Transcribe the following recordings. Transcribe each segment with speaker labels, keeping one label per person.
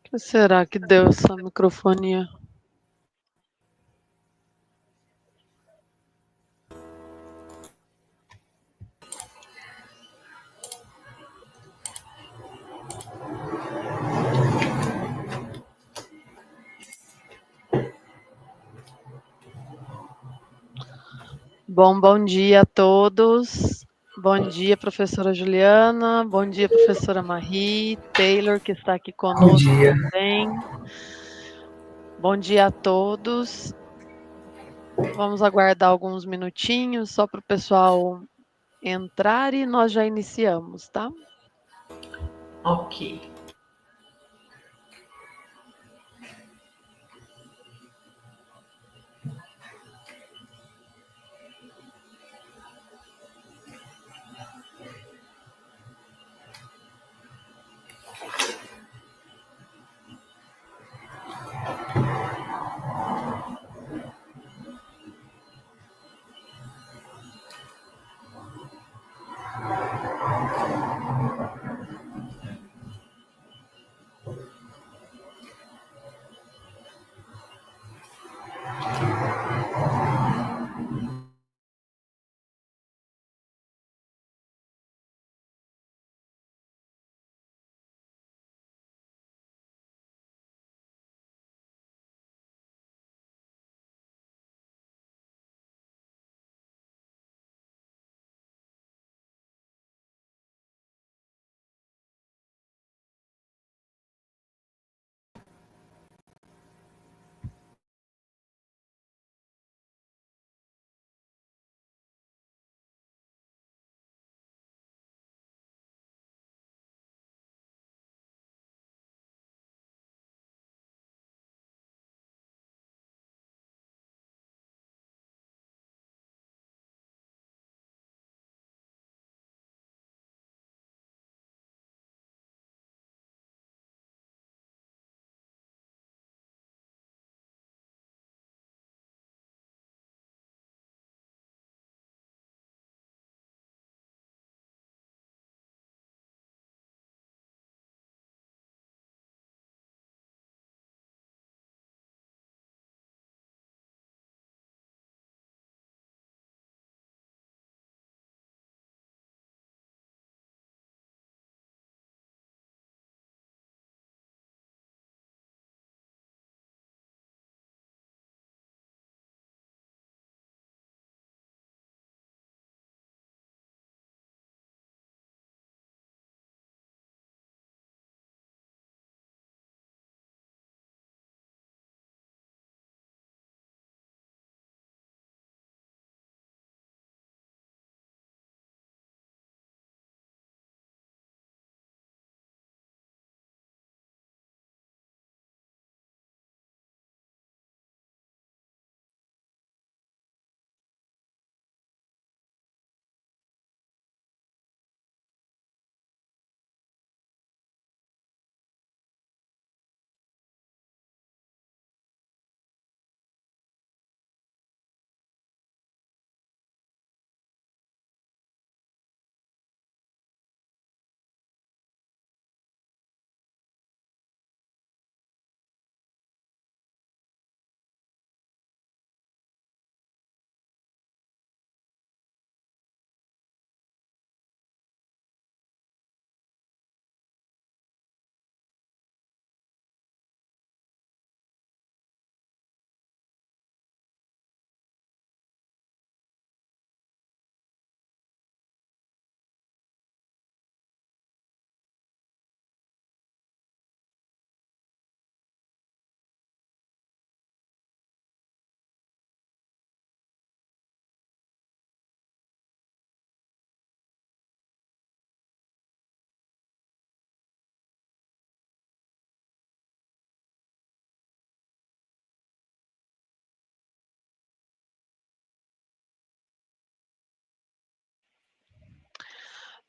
Speaker 1: O que será que deu essa microfonia? Bom dia a todos. Bom dia, professora Juliana. Bom dia, professora Marie, Taylor, que está aqui
Speaker 2: Bom
Speaker 1: conosco
Speaker 2: dia.
Speaker 1: também. Bom dia a todos. Vamos aguardar alguns minutinhos só para o pessoal entrar e nós já iniciamos, tá?
Speaker 2: Ok.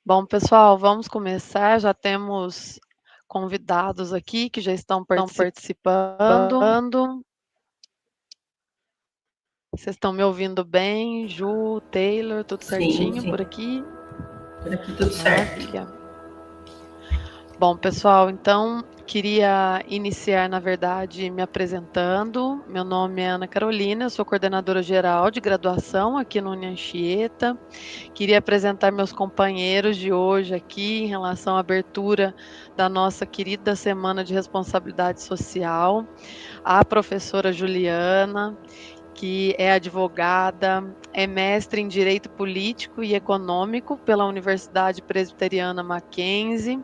Speaker 1: Bom, pessoal, vamos começar. Já temos convidados aqui que já estão participando. Vocês estão me ouvindo bem? Ju, Taylor, tudo certinho
Speaker 2: Sim.
Speaker 1: por aqui?
Speaker 2: Por aqui tudo certo.
Speaker 1: Maravilha. Bom, pessoal, então queria iniciar, na verdade, me apresentando. Meu nome é Ana Carolina, eu sou coordenadora geral de graduação aqui no Anchieta. Queria apresentar meus companheiros de hoje aqui em relação à abertura da nossa querida Semana de Responsabilidade Social, a professora Juliana, que é advogada, é mestre em Direito Político e Econômico pela Universidade Presbiteriana Mackenzie,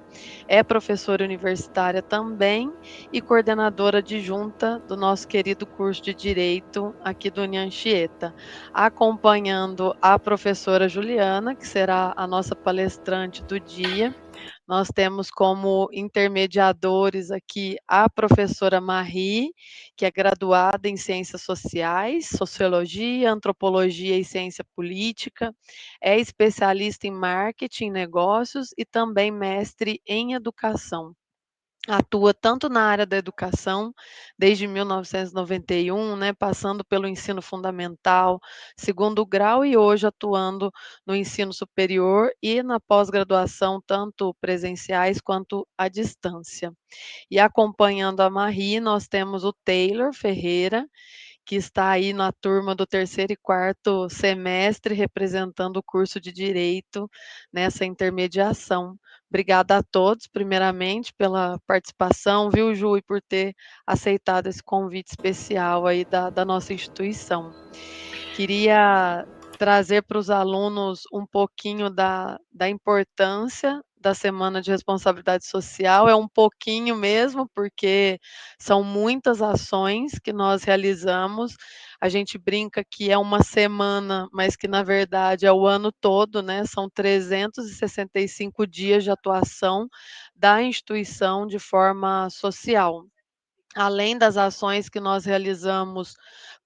Speaker 1: é professora universitária também e coordenadora adjunta do nosso querido curso de Direito aqui do Anchieta, acompanhando a professora Juliana, que será a nossa palestrante do dia. Nós temos como intermediadores aqui a professora Marie, que é graduada em Ciências Sociais, Sociologia, Antropologia e Ciência Política, é especialista em Marketing e Negócios e também mestre em Educação. Atua tanto na área da educação, desde 1991, né, passando pelo ensino fundamental, segundo grau e hoje atuando no ensino superior e na pós-graduação, tanto presenciais quanto à distância. E acompanhando a Marie, nós temos o Taylor Ferreira, que está aí na turma do terceiro e quarto semestre, representando o curso de Direito nessa intermediação. Obrigada a todos, primeiramente, pela participação, viu, Ju, e por ter aceitado esse convite especial aí da nossa instituição. Queria trazer para os alunos um pouquinho da importância da Semana de Responsabilidade Social, é um pouquinho mesmo, porque são muitas ações que nós realizamos. A gente brinca que é uma semana, mas que na verdade é o ano todo, né? São 365 dias de atuação da instituição de forma social. Além das ações que nós realizamos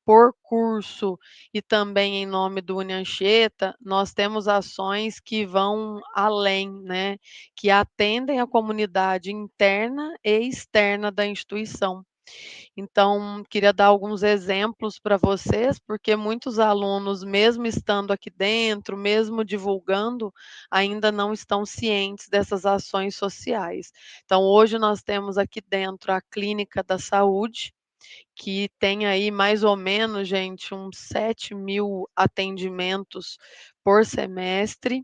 Speaker 1: por curso e também em nome do Unianchieta, nós temos ações que vão além, né, que atendem a comunidade interna e externa da instituição. Então, queria dar alguns exemplos para vocês, porque muitos alunos, mesmo estando aqui dentro, mesmo divulgando, ainda não estão cientes dessas ações sociais. Então, hoje nós temos aqui dentro a Clínica da Saúde, que tem aí mais ou menos, gente, uns 7.000 atendimentos por semestre.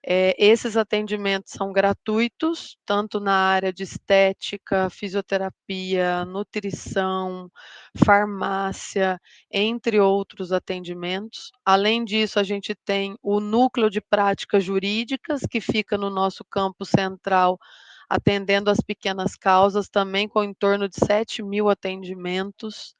Speaker 1: Esses atendimentos são gratuitos, tanto na área de estética, fisioterapia, nutrição, farmácia, entre outros atendimentos. Além disso, a gente tem o núcleo de práticas jurídicas, que fica no nosso campo central, atendendo as pequenas causas, também com em torno de 7.000 atendimentos.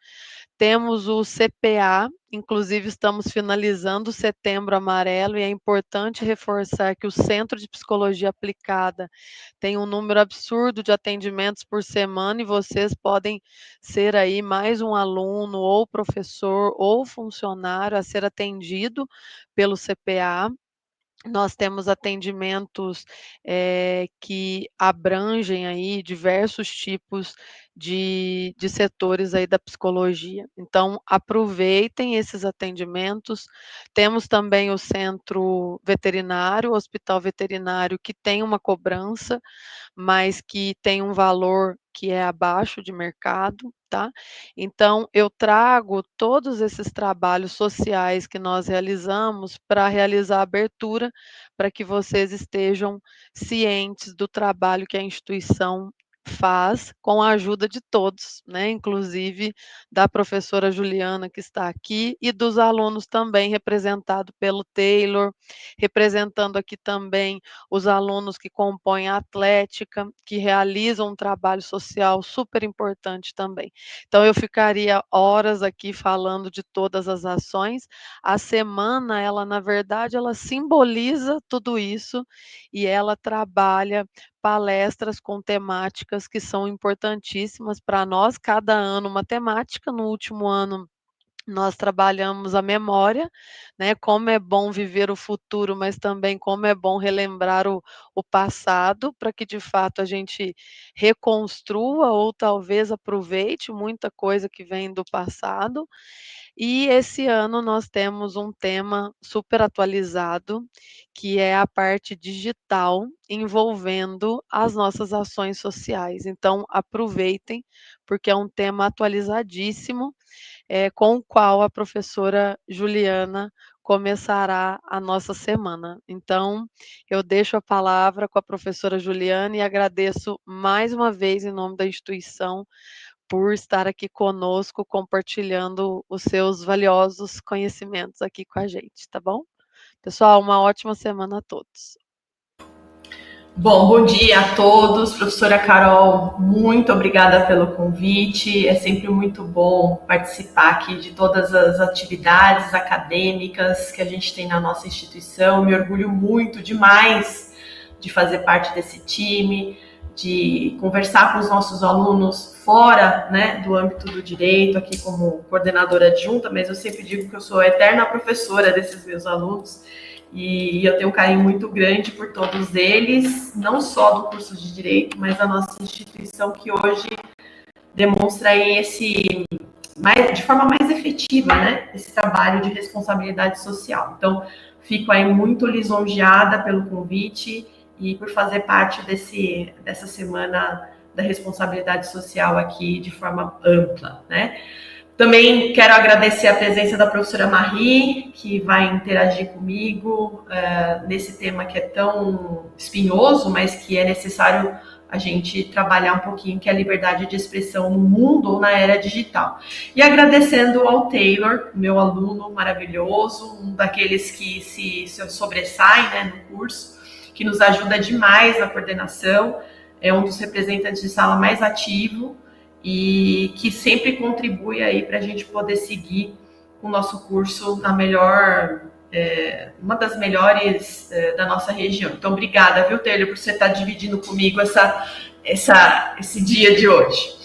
Speaker 1: Temos o CPA, inclusive estamos finalizando o Setembro Amarelo e é importante reforçar que o Centro de Psicologia Aplicada tem um número absurdo de atendimentos por semana e vocês podem ser aí mais um aluno ou professor ou funcionário a ser atendido pelo CPA. Nós temos atendimentos, que abrangem aí diversos tipos de setores aí da psicologia. Então, aproveitem esses atendimentos. Temos também o centro veterinário, o hospital veterinário, que tem uma cobrança, mas que tem um valor que é abaixo de mercado, tá? Então, eu trago todos esses trabalhos sociais que nós realizamos para realizar a abertura, para que vocês estejam cientes do trabalho que a instituição faz com a ajuda de todos, né? Inclusive da professora Juliana que está aqui e dos alunos também representado pelo Taylor, representando aqui também os alunos que compõem a atlética, que realizam um trabalho social super importante também. Então, eu ficaria horas aqui falando de todas as ações. A semana, ela, na verdade, ela simboliza tudo isso e ela trabalha palestras com temáticas que são importantíssimas para nós, cada ano uma temática. No último ano, nós trabalhamos a memória, né, como é bom viver o futuro, mas também como é bom relembrar o passado, para que de fato a gente reconstrua ou talvez aproveite muita coisa que vem do passado. E esse ano nós temos um tema super atualizado, que é a parte digital envolvendo as nossas ações sociais. Então, aproveitem, porque é um tema atualizadíssimo, com o qual a professora Juliana começará a nossa semana. Então, eu deixo a palavra com a professora Juliana e agradeço mais uma vez, em nome da instituição, por estar aqui conosco, compartilhando os seus valiosos conhecimentos aqui com a gente, tá bom? Pessoal, uma ótima semana a todos.
Speaker 2: Bom dia a todos. Professora Carol, muito obrigada pelo convite. É sempre muito bom participar aqui de todas as atividades acadêmicas que a gente tem na nossa instituição. Me orgulho muito demais de fazer parte desse time, de conversar com os nossos alunos fora, né, do âmbito do direito, aqui como coordenadora adjunta, mas eu sempre digo que eu sou a eterna professora desses meus alunos. E eu tenho um carinho muito grande por todos eles, não só do curso de Direito, mas da nossa instituição, que hoje demonstra de forma mais efetiva, né, esse trabalho de responsabilidade social. Então, fico aí muito lisonjeada pelo convite e por fazer parte dessa semana da responsabilidade social aqui de forma ampla, né? Também quero agradecer a presença da professora Marie, que vai interagir comigo nesse tema que é tão espinhoso, mas que é necessário a gente trabalhar um pouquinho, que é a liberdade de expressão no mundo ou na era digital. E agradecendo ao Taylor, meu aluno maravilhoso, um daqueles que se sobressai, né, no curso, que nos ajuda demais na coordenação, é um dos representantes de sala mais ativo, e que sempre contribui aí para a gente poder seguir o nosso curso na uma das melhores da nossa região. Então, obrigada, viu, Taylor, por você estar dividindo comigo esse dia de hoje.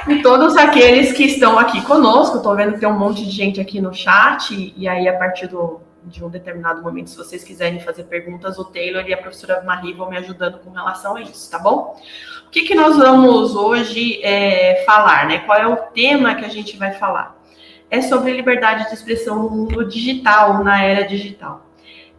Speaker 2: E todos aqueles que estão aqui conosco, estou vendo que tem um monte de gente aqui no chat, e aí a partir de um determinado momento, se vocês quiserem fazer perguntas, o Taylor e a professora Marie vão me ajudando com relação a isso, tá bom? O que nós vamos hoje falar, né? Qual é o tema que a gente vai falar? É sobre liberdade de expressão no mundo digital, na era digital.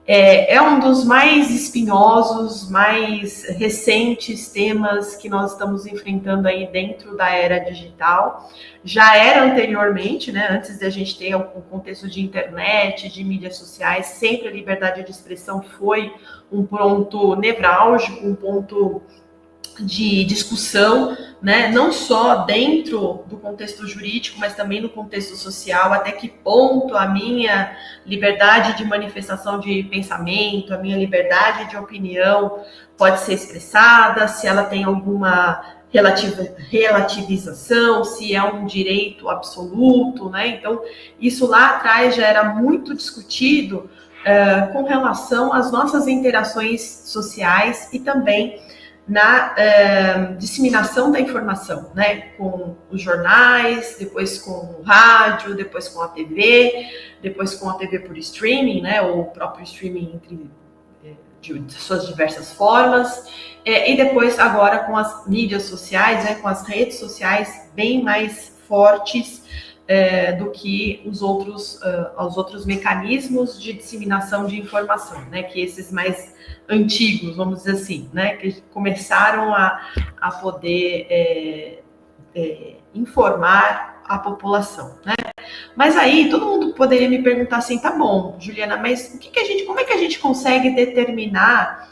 Speaker 2: É um dos mais espinhosos, mais recentes temas que nós estamos enfrentando aí dentro da era digital. Já era anteriormente, né, antes de a gente ter o contexto de internet, de mídias sociais, sempre a liberdade de expressão foi um ponto nevrálgico, um ponto de discussão, né, não só dentro do contexto jurídico, mas também no contexto social, até que ponto a minha liberdade de manifestação de pensamento, a minha liberdade de opinião pode ser expressada, se ela tem alguma relativização, se é um direito absoluto, né? Então, isso lá atrás já era muito discutido com relação às nossas interações sociais e também na disseminação da informação, né, com os jornais, depois com o rádio, depois com a TV, depois com a TV por streaming, né, ou o próprio streaming de suas diversas formas, e depois agora com as mídias sociais, né, com as redes sociais bem mais fortes do que os outros mecanismos de disseminação de informação, né, que esses mais antigos, vamos dizer assim, né, que começaram a poder informar a população, né? Mas aí todo mundo poderia me perguntar assim, tá bom, Juliana, mas como é que a gente consegue determinar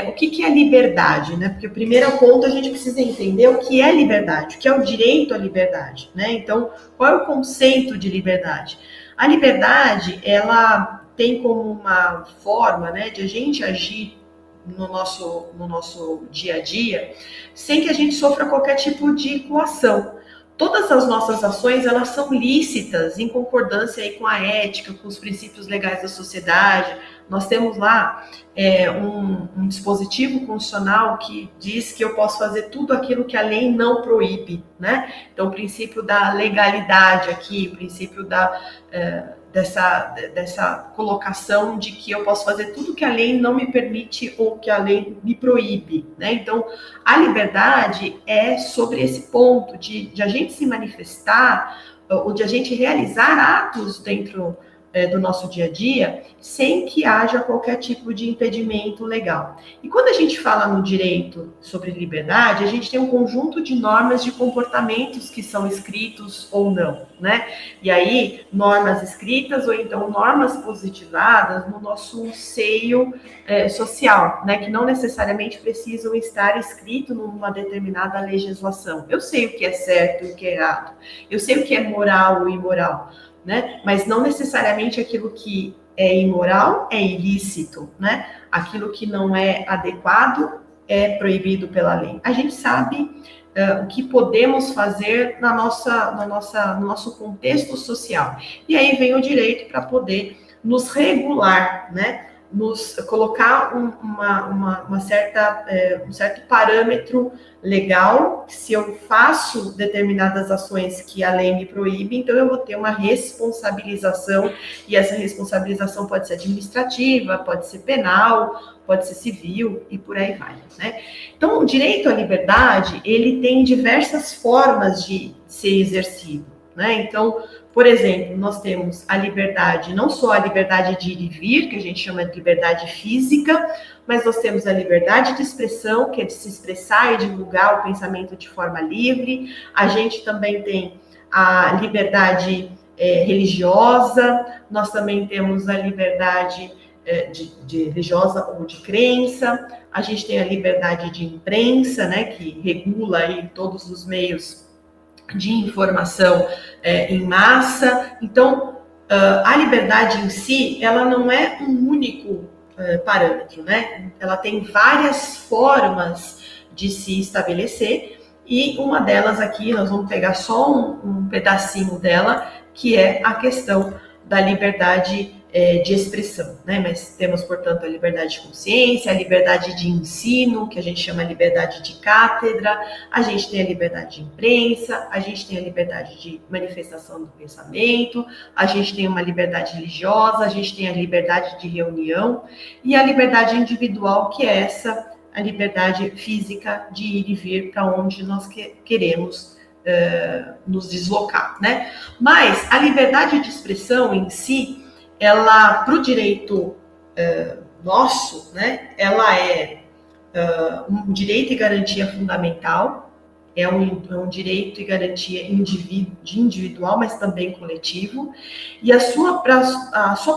Speaker 2: o que é liberdade, né? Porque o primeiro ponto a gente precisa entender o que é liberdade, o que é o direito à liberdade, né? Então, qual é o conceito de liberdade? A liberdade, ela tem como uma forma, né, de a gente agir no nosso dia a dia sem que a gente sofra qualquer tipo de coação. Todas as nossas ações, elas são lícitas, em concordância aí com a ética, com os princípios legais da sociedade. Nós temos lá um dispositivo constitucional que diz que eu posso fazer tudo aquilo que a lei não proíbe, né? Então, o princípio da legalidade aqui, o princípio dessa colocação de que eu posso fazer tudo que a lei não me permite ou que a lei me proíbe, né? Então, a liberdade é sobre esse ponto de a gente se manifestar ou de a gente realizar atos dentro do nosso dia a dia, sem que haja qualquer tipo de impedimento legal. E quando a gente fala no direito sobre liberdade, a gente tem um conjunto de normas de comportamentos que são escritos ou não, né? E aí, normas escritas ou então normas positivadas no nosso seio social, né? Que não necessariamente precisam estar escrito numa determinada legislação. Eu sei o que é certo e o que é errado. Eu sei o que é moral ou imoral, né? Mas não necessariamente aquilo que é imoral é ilícito, né? Aquilo que não é adequado é proibido pela lei. A gente sabe o que podemos fazer no nosso contexto social. E aí vem o direito para poder nos regular, né? Nos colocar um certo parâmetro legal. Se eu faço determinadas ações que a lei me proíbe, então eu vou ter uma responsabilização, e essa responsabilização pode ser administrativa, pode ser penal, pode ser civil e por aí vai, né? Então, o direito à liberdade, ele tem diversas formas de ser exercido, né? Então, por exemplo, nós temos a liberdade, não só a liberdade de ir e vir, que a gente chama de liberdade física, mas nós temos a liberdade de expressão, que é de se expressar e divulgar o pensamento de forma livre. A gente também tem a liberdade religiosa, nós também temos a liberdade de religiosa ou de crença, a gente tem a liberdade de imprensa, né, que regula aí todos os meios de informação em massa. Então, a liberdade em si, ela não é um único parâmetro, né? Ela tem várias formas de se estabelecer, e uma delas aqui, nós vamos pegar só um pedacinho dela, que é a questão da liberdade de expressão, né? Mas temos, portanto, a liberdade de consciência, a liberdade de ensino, que a gente chama liberdade de cátedra, a gente tem a liberdade de imprensa, a gente tem a liberdade de manifestação do pensamento, a gente tem uma liberdade religiosa, a gente tem a liberdade de reunião, e a liberdade individual, que é a liberdade física de ir e vir para onde nós queremos nos deslocar, né? Mas a liberdade de expressão em si, ela, para o direito nosso, né, ela é um direito e garantia fundamental, é um direito e garantia individual, mas também coletivo, e a sua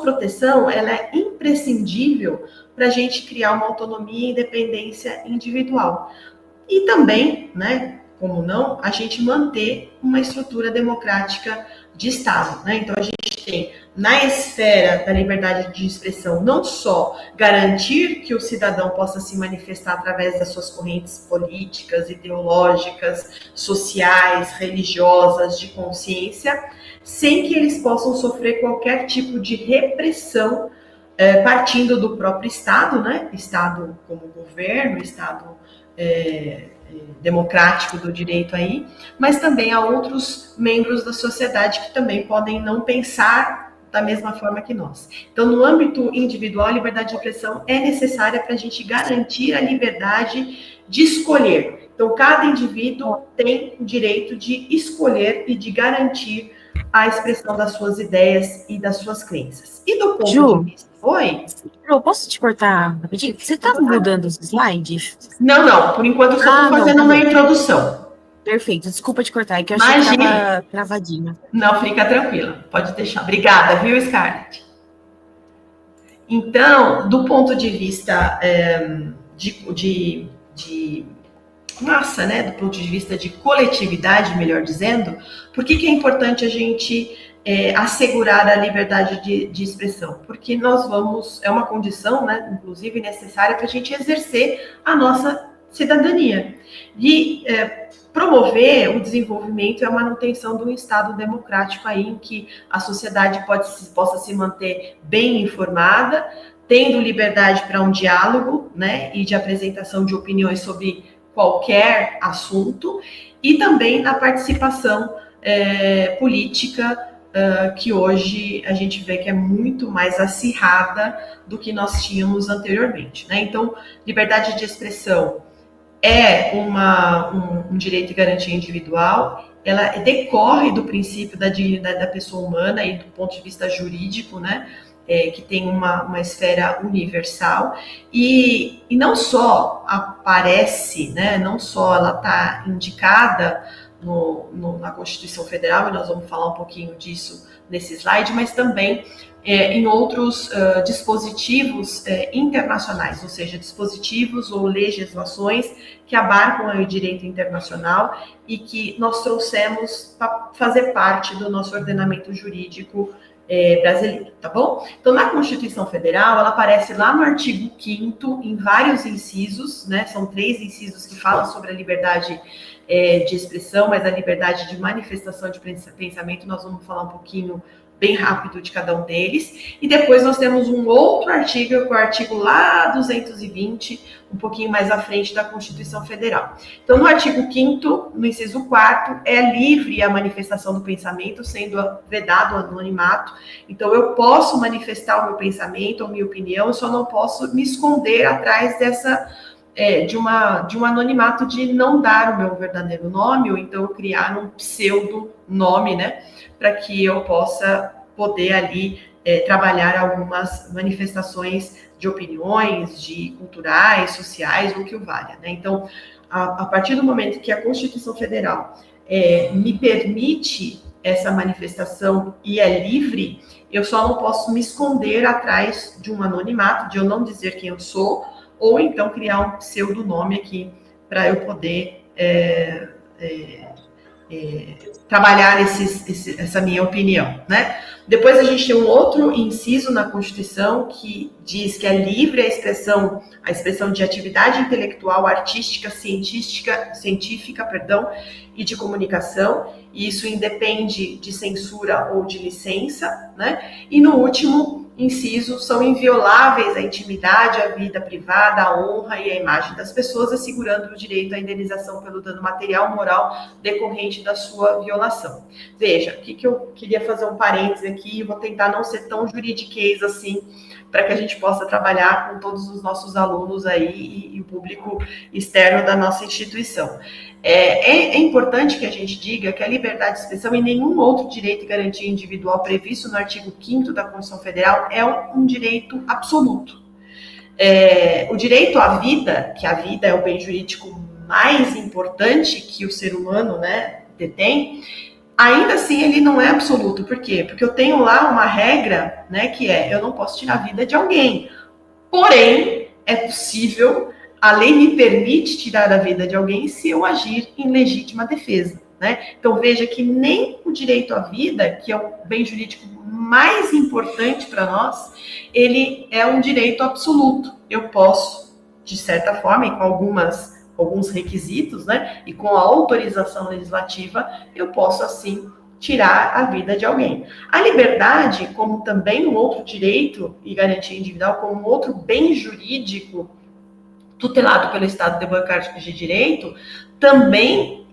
Speaker 2: proteção, ela é imprescindível para a gente criar uma autonomia e independência individual. E também, né, como não, a gente manter uma estrutura democrática de Estado, né? Então, a gente tem, na esfera da liberdade de expressão, não só garantir que o cidadão possa se manifestar através das suas correntes políticas, ideológicas, sociais, religiosas, de consciência, sem que eles possam sofrer qualquer tipo de repressão partindo do próprio Estado, né? Estado como governo, Estado democrático do direito aí, mas também há outros membros da sociedade que também podem não pensar da mesma forma que nós. Então, no âmbito individual, a liberdade de expressão é necessária para a gente garantir a liberdade de escolher. Então, cada indivíduo tem o direito de escolher e de garantir a expressão das suas ideias e das suas crenças. E do ponto de vista... Oi?
Speaker 3: Eu posso te cortar rapidinho? Você está mudando os slides?
Speaker 2: Não. Por enquanto eu só estou fazendo uma introdução.
Speaker 3: Perfeito. Desculpa te cortar, é que eu achei que estava travadinha.
Speaker 2: Não, fica tranquila. Pode deixar. Obrigada, viu, Scarlett? Então, do ponto de vista do ponto de vista de coletividade, melhor dizendo, por que é importante a gente assegurar a liberdade de expressão? Porque é uma condição, né, inclusive necessária para a gente exercer a nossa cidadania. E promover o desenvolvimento e a manutenção de um Estado democrático aí, em que a sociedade possa se manter bem informada, tendo liberdade para um diálogo, né, e de apresentação de opiniões sobre qualquer assunto, e também na participação política, que hoje a gente vê que é muito mais acirrada do que nós tínhamos anteriormente, né? Então, liberdade de expressão é um direito de garantia individual, ela decorre do princípio da dignidade da pessoa humana e do ponto de vista jurídico, né? Que tem uma esfera universal, e não só aparece, né? Não só ela está indicada na Constituição Federal, e nós vamos falar um pouquinho disso nesse slide, mas também em outros dispositivos internacionais, ou seja, dispositivos ou legislações que abarcam o direito internacional e que nós trouxemos para fazer parte do nosso ordenamento jurídico brasileiro, tá bom? Então, na Constituição Federal, ela aparece lá no artigo 5º, em vários incisos, né? São 3 incisos que falam sobre a liberdade de expressão, mas a liberdade de manifestação de pensamento, nós vamos falar um pouquinho bem rápido de cada um deles, e depois nós temos um outro artigo, que é o artigo lá 220, um pouquinho mais à frente da Constituição Federal. Então, no artigo 5º, no inciso 4º, é livre a manifestação do pensamento, sendo vedado o anonimato. Então, eu posso manifestar o meu pensamento ou minha opinião, eu só não posso me esconder atrás de um anonimato de não dar o meu verdadeiro nome, ou então criar um pseudonome, né, para que eu poder ali trabalhar algumas manifestações de opiniões, de culturais, sociais, ou que o valha, né? Então, a partir do momento que a Constituição Federal me permite essa manifestação e é livre, eu só não posso me esconder atrás de um anonimato, de eu não dizer quem eu sou, ou então criar um pseudonome aqui para eu poder trabalhar essa minha opinião, né? Depois a gente tem um outro inciso na Constituição que diz que é livre a expressão de atividade intelectual, artística, científica, e de comunicação, e isso independe de censura ou de licença, né? E no último inciso, são invioláveis a intimidade, a vida privada, a honra e a imagem das pessoas, assegurando o direito à indenização pelo dano material, moral, decorrente da sua violação. Veja, o que eu queria fazer um parêntese aqui, vou tentar não ser tão juridiquês assim, para que a gente possa trabalhar com todos os nossos alunos aí e o público externo da nossa instituição. É importante que a gente diga que a liberdade de expressão e nenhum outro direito de garantia individual previsto no artigo 5º da Constituição Federal é um direito absoluto. O direito à vida, que a vida é o bem jurídico mais importante que o ser humano, né, detém, ainda assim ele não é absoluto. Por quê? Porque eu tenho lá uma regra, né, que eu não posso tirar a vida de alguém. Porém, é possível, a lei me permite tirar a vida de alguém se eu agir em legítima defesa, né? Então veja que nem o direito à vida, que é o bem jurídico mais importante para nós, ele é um direito absoluto. Eu posso, de certa forma, e com alguns requisitos, né, e com a autorização legislativa, eu posso, assim, tirar a vida de alguém. A liberdade, como também um outro direito e garantia individual, como um outro bem jurídico tutelado pelo Estado Democrático de Direito, também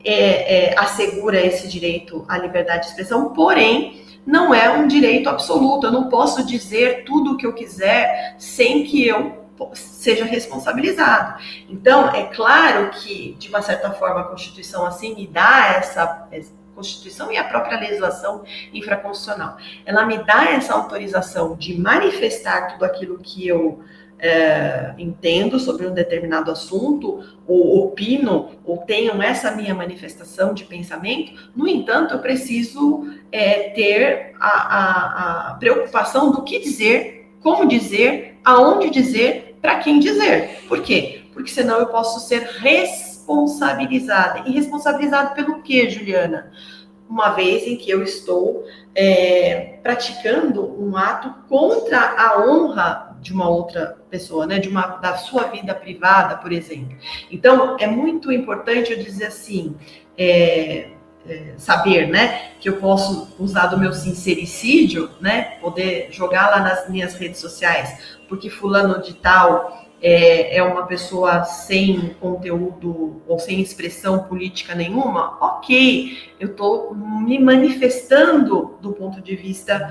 Speaker 2: assegura esse direito à liberdade de expressão, porém, não é um direito absoluto. Eu não posso dizer tudo o que eu quiser sem que eu seja responsabilizado. Então, é claro que, de uma certa forma, a Constituição assim me dá essa Constituição e a própria legislação infraconstitucional. Ela me dá essa autorização de manifestar tudo aquilo que eu entendo sobre um determinado assunto, ou opino, ou tenho essa minha manifestação de pensamento. No entanto, eu preciso ter a preocupação do que dizer, como dizer, aonde dizer, para quem dizer. Por quê? Porque senão eu posso ser responsabilizada. E responsabilizada pelo quê, Juliana? Uma vez em que eu estou praticando um ato contra a honra de uma outra pessoa, né? Da sua vida privada, por exemplo. Então, é muito importante eu dizer assim, saber, né, que eu posso usar do meu sincericídio, né, poder jogar lá nas minhas redes sociais, porque fulano de tal é uma pessoa sem conteúdo ou sem expressão política nenhuma. Ok, eu estou me manifestando do ponto de vista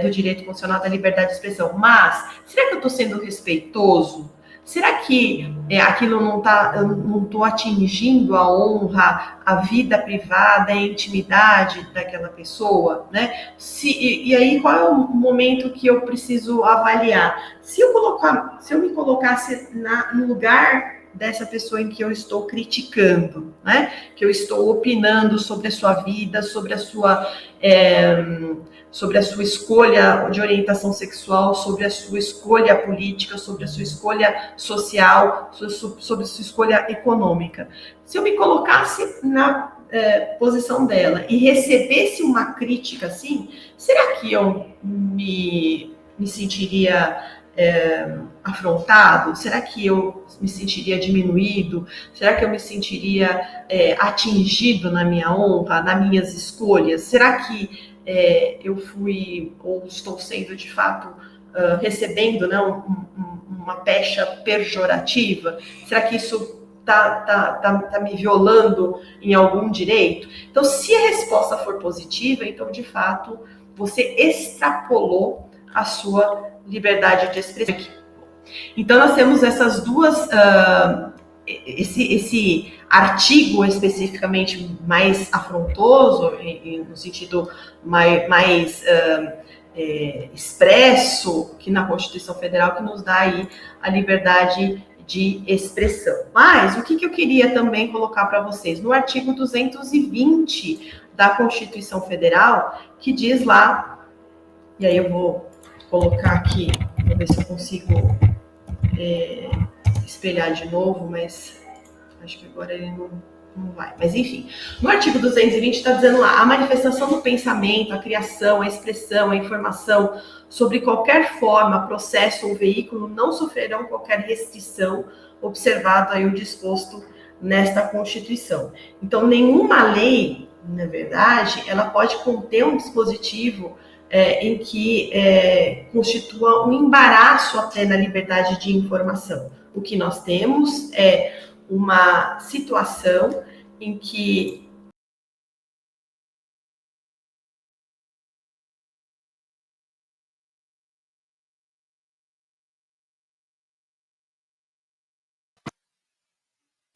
Speaker 2: do direito constitucional da liberdade de expressão, mas será que eu estou sendo respeitoso? Será que aquilo eu não estou atingindo a honra, a vida privada, a intimidade daquela pessoa, né? E aí, qual é o momento que eu preciso avaliar? Se eu me colocasse no lugar dessa pessoa em que eu estou criticando, né? Que eu estou opinando sobre a sua vida, sobre a sua escolha de orientação sexual, sobre a sua escolha política, sobre a sua escolha social, sobre a sua escolha econômica. Se eu me colocasse na posição dela e recebesse uma crítica assim, será que eu me sentiria afrontado? Será que eu me sentiria diminuído? Será que eu me sentiria atingido na minha honra, nas minhas escolhas? Será que eu fui ou estou sendo de fato recebendo, né, uma pecha pejorativa? Será que isso tá me violando em algum direito? Então, se a resposta for positiva, então de fato você extrapolou a sua liberdade de expressão. Então, nós temos essas duas, esse artigo especificamente mais afrontoso, no sentido mais expresso, que na Constituição Federal, que nos dá aí a liberdade de expressão. Mas, o que eu queria também colocar para vocês? No artigo 220 da Constituição Federal, que diz lá, e aí eu vou colocar aqui, vou ver se eu consigo espelhar de novo, mas acho que agora ele não vai. Mas enfim, no artigo 220 está dizendo lá: a manifestação do pensamento, a criação, a expressão, a informação sobre qualquer forma, processo ou veículo não sofrerão qualquer restrição, observado aí o disposto nesta Constituição. Então, nenhuma lei, na verdade, ela pode conter um dispositivo em que constitua um embaraço à plena liberdade de informação. O que nós temos é uma situação em que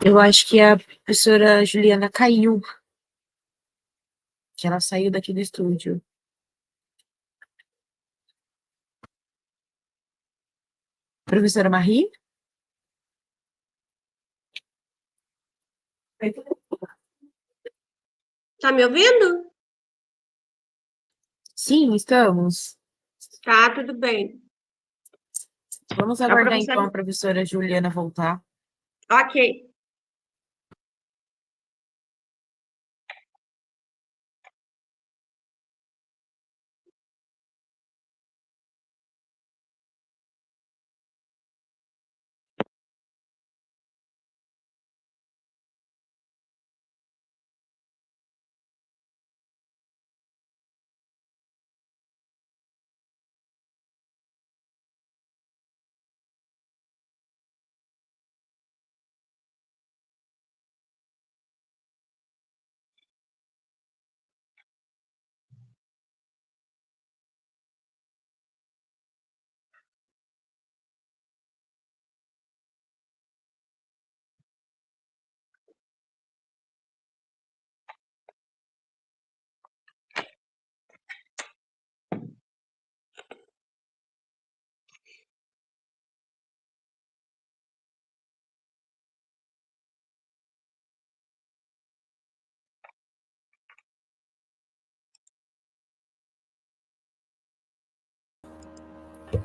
Speaker 3: Eu acho que a professora Juliana caiu, que ela saiu daqui do estúdio. Professora Marie?
Speaker 4: Tá me ouvindo?
Speaker 3: Sim, estamos.
Speaker 4: Tá, tudo bem.
Speaker 3: Vamos
Speaker 4: A
Speaker 3: aguardar
Speaker 4: professora...
Speaker 3: então a professora Juliana voltar.
Speaker 4: Ok.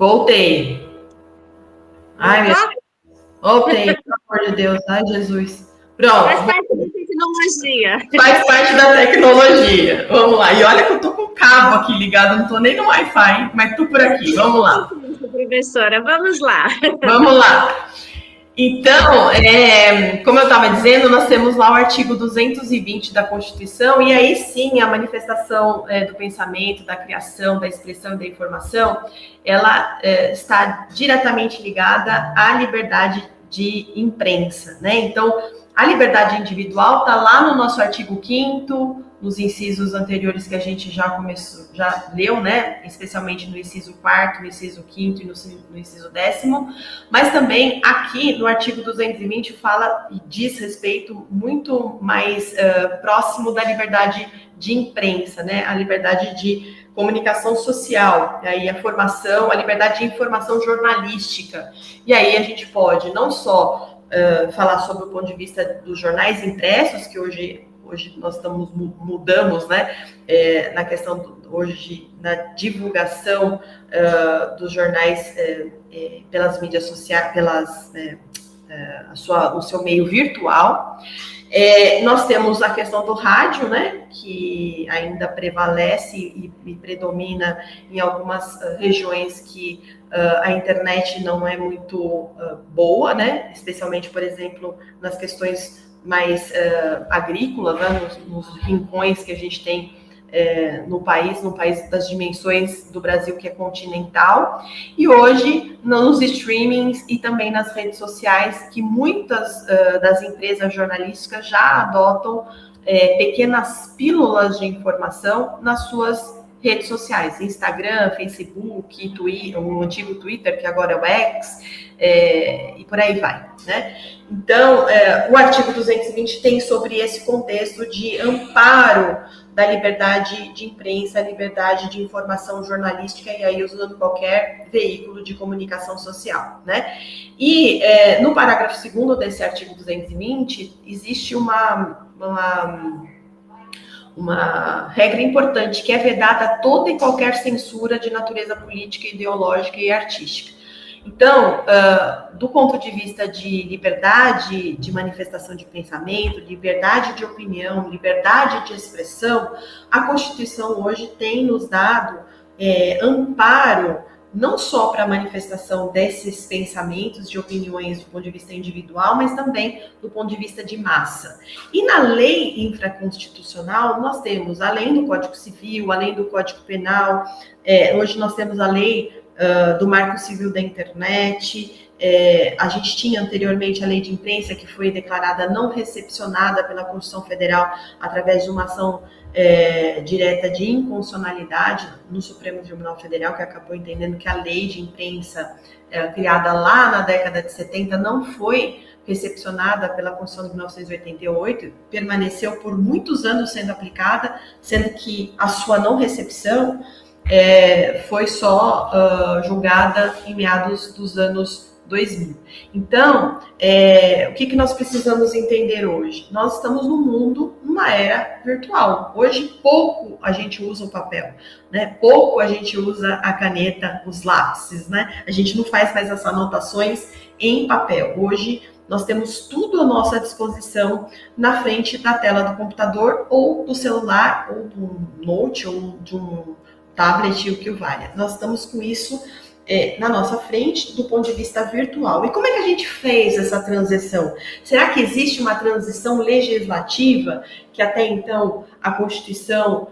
Speaker 2: voltei. Ai, meu
Speaker 4: Voltou?
Speaker 2: Deus. Voltei, pelo amor de Deus. Ai, Jesus. Pronto.
Speaker 4: Faz parte da tecnologia.
Speaker 2: Faz parte da tecnologia. Vamos lá. E olha que eu tô com o cabo aqui ligado, não tô nem no Wi-Fi, mas tô por aqui. Vamos lá.
Speaker 4: Professora, vamos lá.
Speaker 2: Vamos lá. Então, como eu estava dizendo, nós temos lá o artigo 220 da Constituição, e aí sim a manifestação do pensamento, da criação, da expressão e da informação, ela está diretamente ligada à liberdade de imprensa, né? Então, a liberdade individual está lá no nosso artigo 5º, nos incisos anteriores que a gente já leu, né? Especialmente no inciso 4º, no inciso 5º e no inciso 10º, mas também aqui no artigo 220 fala e diz respeito muito mais próximo da liberdade de imprensa, né? A liberdade de comunicação social, aí a formação, a liberdade de informação jornalística. E aí a gente pode não só falar sobre o ponto de vista dos jornais impressos, que hoje nós mudamos, né, na questão na divulgação dos jornais pelas mídias sociais, o seu meio virtual. Nós temos a questão do rádio, né, que ainda prevalece e predomina em algumas regiões que a internet não é muito boa, né, especialmente, por exemplo, nas questões mais agrícolas, né, nos rincões que a gente tem no país das dimensões do Brasil, que é continental, e hoje nos streamings e também nas redes sociais, que muitas das empresas jornalísticas já adotam pequenas pílulas de informação nas suas redes sociais, Instagram, Facebook, Twitter, o antigo Twitter, que agora é o X, e por aí vai, né? Então, o artigo 220 tem sobre esse contexto de amparo da liberdade de imprensa, liberdade de informação jornalística, e aí usando qualquer veículo de comunicação social, né? E no parágrafo 2º desse artigo 220, existe uma regra importante, que é vedada toda e qualquer censura de natureza política, ideológica e artística. Então, do ponto de vista de liberdade de manifestação de pensamento, liberdade de opinião, liberdade de expressão, a Constituição hoje tem nos dado amparo não só para a manifestação desses pensamentos, de opiniões do ponto de vista individual, mas também do ponto de vista de massa. E na lei infraconstitucional, nós temos, além do Código Civil, além do Código Penal, hoje nós temos a lei do Marco Civil da Internet, a gente tinha anteriormente a lei de imprensa, que foi declarada não recepcionada pela Constituição Federal através de uma ação direta de inconstitucionalidade no Supremo Tribunal Federal, que acabou entendendo que a lei de imprensa criada lá na década de 70 não foi recepcionada pela Constituição de 1988, permaneceu por muitos anos sendo aplicada, sendo que a sua não recepção foi só julgada em meados dos anos 2000. Então, o que nós precisamos entender hoje? Nós estamos no mundo, numa era virtual. Hoje, pouco a gente usa o papel, né? Pouco a gente usa a caneta, os lápis, né? A gente não faz mais essas anotações em papel. Hoje, nós temos tudo à nossa disposição na frente da tela do computador, ou do celular, ou do note, ou de um tablet, o que o valha. Nós estamos com isso na nossa frente do ponto de vista virtual. E como é que a gente fez essa transição? Será que existe uma transição legislativa que até então a Constituição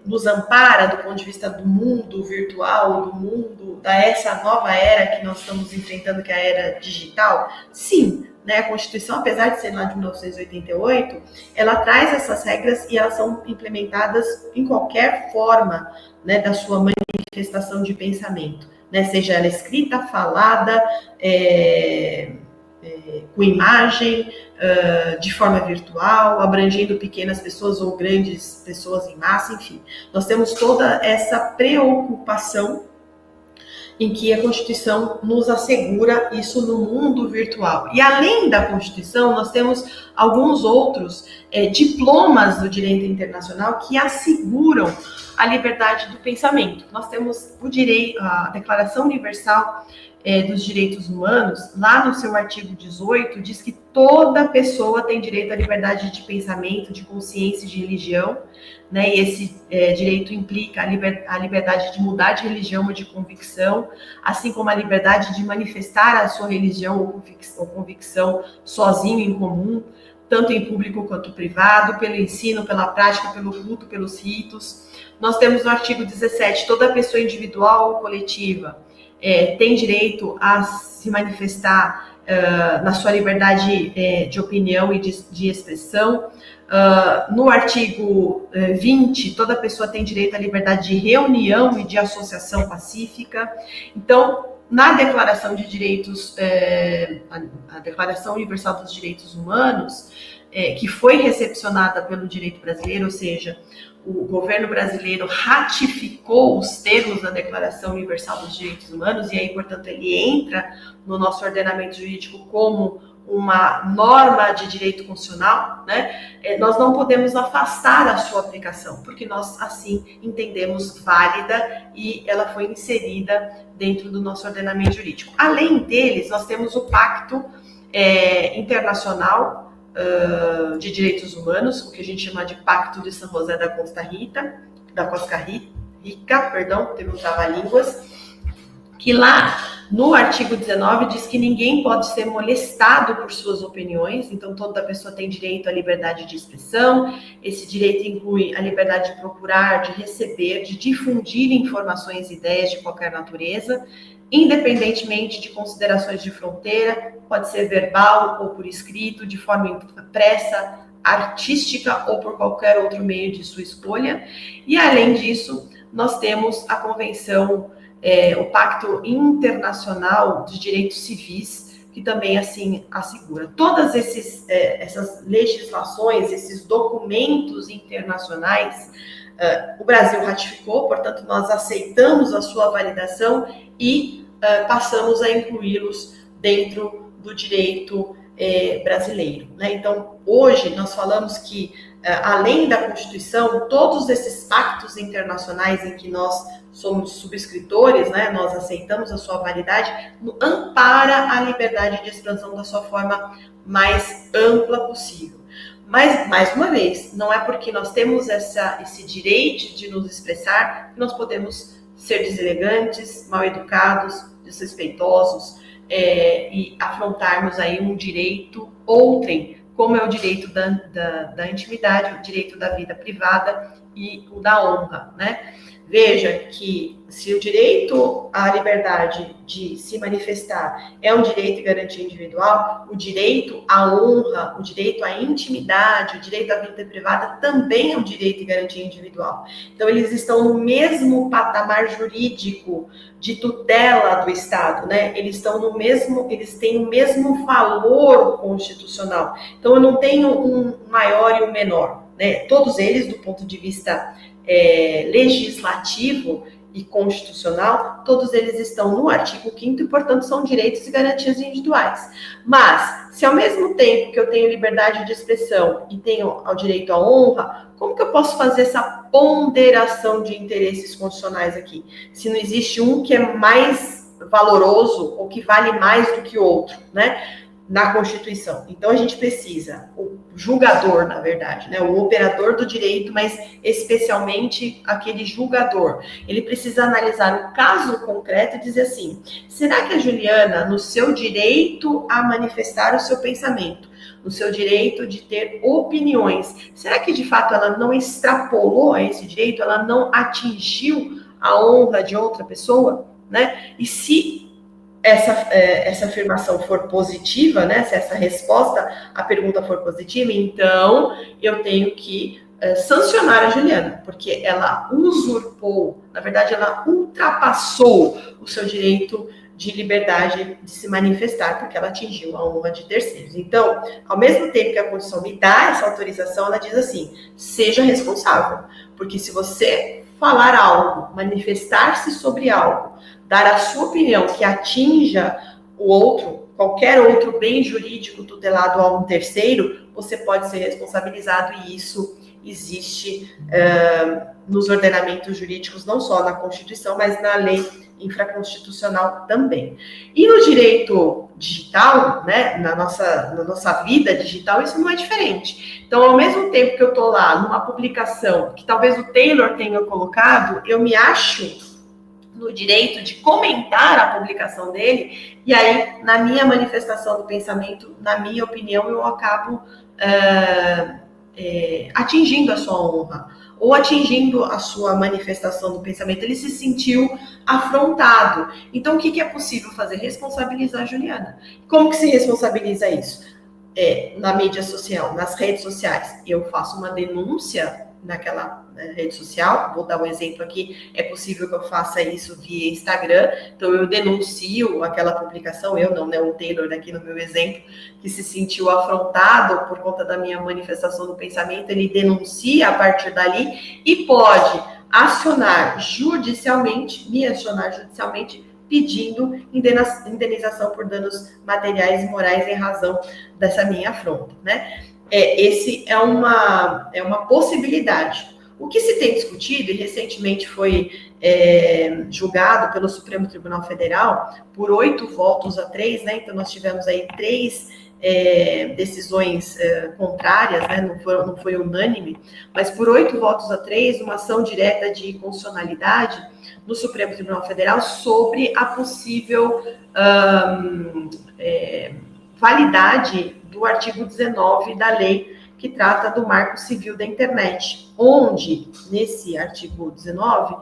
Speaker 2: nos ampara do ponto de vista do mundo virtual, do mundo, dessa nova era que nós estamos enfrentando, que é a era digital? Sim, né? A Constituição, apesar de ser lá de 1988, ela traz essas regras e elas são implementadas em qualquer forma, né, da sua manifestação de pensamento, né? Seja ela escrita, falada, com imagem, de forma virtual, abrangendo pequenas pessoas ou grandes pessoas em massa, enfim. Nós temos toda essa preocupação em que a Constituição nos assegura isso no mundo virtual. E além da Constituição, nós temos alguns outros diplomas do direito internacional que asseguram a liberdade do pensamento. Nós temos o direito, a Declaração Universal dos Direitos Humanos, lá no seu artigo 18, diz que toda pessoa tem direito à liberdade de pensamento, de consciência e de religião, né? E esse direito implica a liberdade de mudar de religião ou de convicção, assim como a liberdade de manifestar a sua religião ou convicção sozinho, em comum, tanto em público quanto privado, pelo ensino, pela prática, pelo culto, pelos ritos. Nós temos no artigo 17, toda pessoa individual ou coletiva tem direito a se manifestar na sua liberdade de opinião e de expressão. No artigo 20, toda pessoa tem direito à liberdade de reunião e de associação pacífica. Então, na Declaração de Direitos, a Declaração Universal dos Direitos Humanos, que foi recepcionada pelo direito brasileiro, ou seja, o governo brasileiro ratificou os termos da Declaração Universal dos Direitos Humanos, e aí, portanto, ele entra no nosso ordenamento jurídico como uma norma de direito constitucional, né? Nós não podemos afastar a sua aplicação, porque nós, assim, entendemos válida e ela foi inserida dentro do nosso ordenamento jurídico. Além deles, nós temos o Pacto Internacional de Direitos Humanos, o que a gente chama de Pacto de San José da Costa Rica, teve um trava-línguas, que lá no artigo 19 diz que ninguém pode ser molestado por suas opiniões, então toda pessoa tem direito à liberdade de expressão. Esse direito inclui a liberdade de procurar, de receber, de difundir informações e ideias de qualquer natureza, independentemente de considerações de fronteira, pode ser verbal ou por escrito, de forma impressa, artística ou por qualquer outro meio de sua escolha. E além disso, nós temos a Convenção, o Pacto Internacional dos Direitos Civis, que também assim assegura. Todas essas legislações, esses documentos internacionais, o Brasil ratificou, portanto, nós aceitamos a sua validação e passamos a incluí-los dentro do direito brasileiro, né? Então, hoje nós falamos que, além da Constituição, todos esses pactos internacionais em que nós somos subscritores, né, nós aceitamos a sua validade, ampara a liberdade de expressão da sua forma mais ampla possível. Mas, mais uma vez, não é porque nós temos esse direito de nos expressar que nós podemos ser deselegantes, mal educados, desrespeitosos, e afrontarmos aí um direito outrem, como é o direito da intimidade, o direito da vida privada e o da honra, né? Veja que se o direito à liberdade de se manifestar é um direito e garantia individual, o direito à honra, o direito à intimidade, o direito à vida privada também é um direito e garantia individual. Então, eles estão no mesmo patamar jurídico de tutela do Estado, né? Eles têm o mesmo valor constitucional. Então, eu não tenho um maior e um menor, né? Todos eles, do ponto de vista legislativo e constitucional, todos eles estão no artigo 5º e, portanto, são direitos e garantias individuais. Mas, se ao mesmo tempo que eu tenho liberdade de expressão e tenho o direito à honra, como que eu posso fazer essa ponderação de interesses constitucionais aqui? Se não existe um que é mais valoroso ou que vale mais do que o outro, né? Na Constituição. Então, a gente precisa, o julgador, na verdade, né, o operador do direito, mas especialmente aquele julgador, ele precisa analisar o caso concreto e dizer assim, será que a Juliana, no seu direito a manifestar o seu pensamento, no seu direito de ter opiniões, será que de fato ela não extrapolou a esse direito, ela não atingiu a honra de outra pessoa, né? E se essa afirmação for positiva, né, se essa resposta à pergunta for positiva, então eu tenho que sancionar a Juliana, porque ela usurpou, na verdade, ela ultrapassou o seu direito de liberdade de se manifestar, porque ela atingiu a honra de terceiros. Então, ao mesmo tempo que a Constituição me dá essa autorização, ela diz assim, seja responsável, porque se você falar algo, manifestar-se sobre algo, dar a sua opinião que atinja o outro, qualquer outro bem jurídico tutelado a um terceiro, você pode ser responsabilizado, e isso existe nos ordenamentos jurídicos, não só na Constituição, mas na lei infraconstitucional também. E no direito digital, né, na nossa vida digital, isso não é diferente. Então, ao mesmo tempo que eu estou lá numa publicação que talvez o Taylor tenha colocado, eu me acho no direito de comentar a publicação dele, e aí, na minha manifestação do pensamento, na minha opinião, eu acabo atingindo a sua honra ou atingindo a sua manifestação do pensamento, ele se sentiu afrontado. Então, o que é possível fazer? Responsabilizar a Juliana. Como que se responsabiliza isso? Na mídia social, nas redes sociais. Eu faço uma denúncia naquela rede social, vou dar um exemplo aqui, é possível que eu faça isso via Instagram, então eu denuncio aquela publicação, eu não, né, o Taylor aqui no meu exemplo, que se sentiu afrontado por conta da minha manifestação do pensamento, ele denuncia a partir dali e pode me acionar judicialmente, pedindo indenização por danos materiais e morais em razão dessa minha afronta, né? Esse é uma possibilidade. O que se tem discutido, e recentemente foi julgado pelo Supremo Tribunal Federal, por 8-3, né? Então nós tivemos aí 3 decisões contrárias, né? Não foi unânime, mas por 8-3, uma ação direta de constitucionalidade no Supremo Tribunal Federal sobre a possível validade do artigo 19 da lei que trata do Marco Civil da Internet, onde, nesse artigo 19,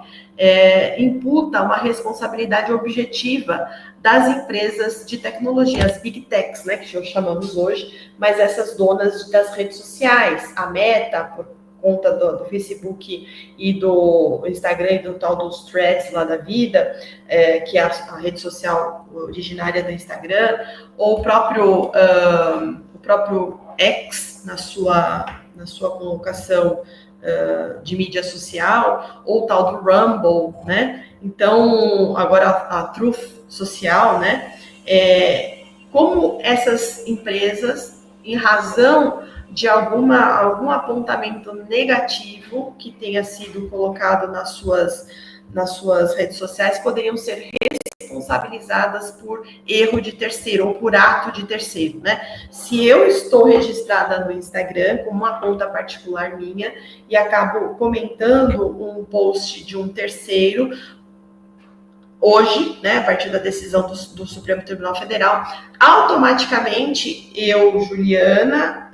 Speaker 2: imputa uma responsabilidade objetiva das empresas de tecnologia, as Big Techs, né, que chamamos hoje, mas essas donas das redes sociais, a Meta, por conta do Facebook e do Instagram e do tal dos threads lá da vida, que é a rede social originária do Instagram, ou o próprio X na sua colocação de mídia social, ou o tal do Rumble, né? Então, agora a Truth Social, né? Como essas empresas, em razão de algum apontamento negativo que tenha sido colocado nas suas redes sociais, poderiam ser responsabilizadas por erro de terceiro ou por ato de terceiro, né? Se eu estou registrada no Instagram com uma conta particular minha e acabo comentando um post de um terceiro, hoje, né, a partir da decisão do Supremo Tribunal Federal, automaticamente eu, Juliana,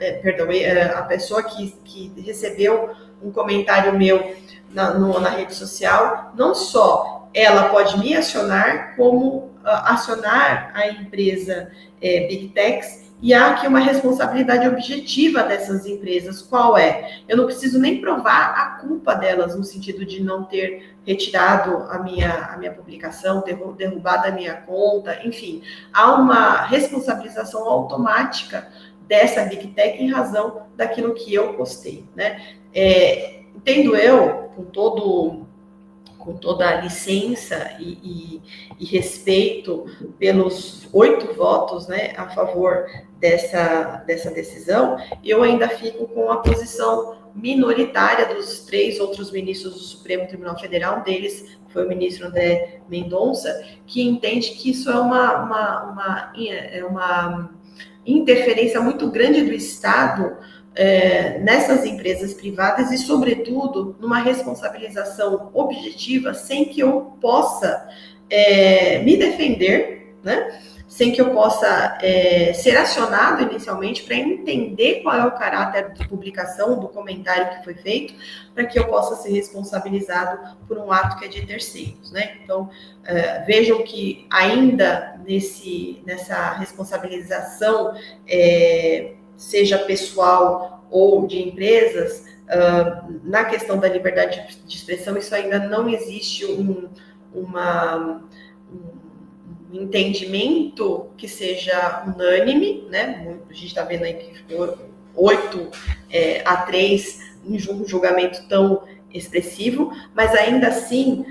Speaker 2: a pessoa que recebeu um comentário meu na rede social, não só ela pode me acionar, como acionar a empresa Big Techs, e há aqui uma responsabilidade objetiva dessas empresas. Qual é? Eu não preciso nem provar a culpa delas, no sentido de não ter retirado a minha publicação, ter derrubado a minha conta, enfim. Há uma responsabilização automática dessa Big Tech em razão daquilo que eu postei, né? Entendo eu, com toda a licença e respeito pelos 8 votos, né, a favor dessa decisão, eu ainda fico com a posição minoritária dos 3 outros ministros do Supremo Tribunal Federal. Um deles foi o ministro André Mendonça, que entende que isso é uma interferência muito grande do Estado nessas empresas privadas e, sobretudo, numa responsabilização objetiva, sem que eu possa me defender, né? Sem que eu possa ser acionado inicialmente para entender qual é o caráter de publicação do comentário que foi feito, para que eu possa ser responsabilizado por um ato que é de terceiros, né? Então, vejam que ainda nessa responsabilização, seja pessoal ou de empresas, na questão da liberdade de expressão, isso ainda não existe um entendimento que seja unânime, né? A gente está vendo aí que 8-3 em um julgamento tão expressivo, mas ainda assim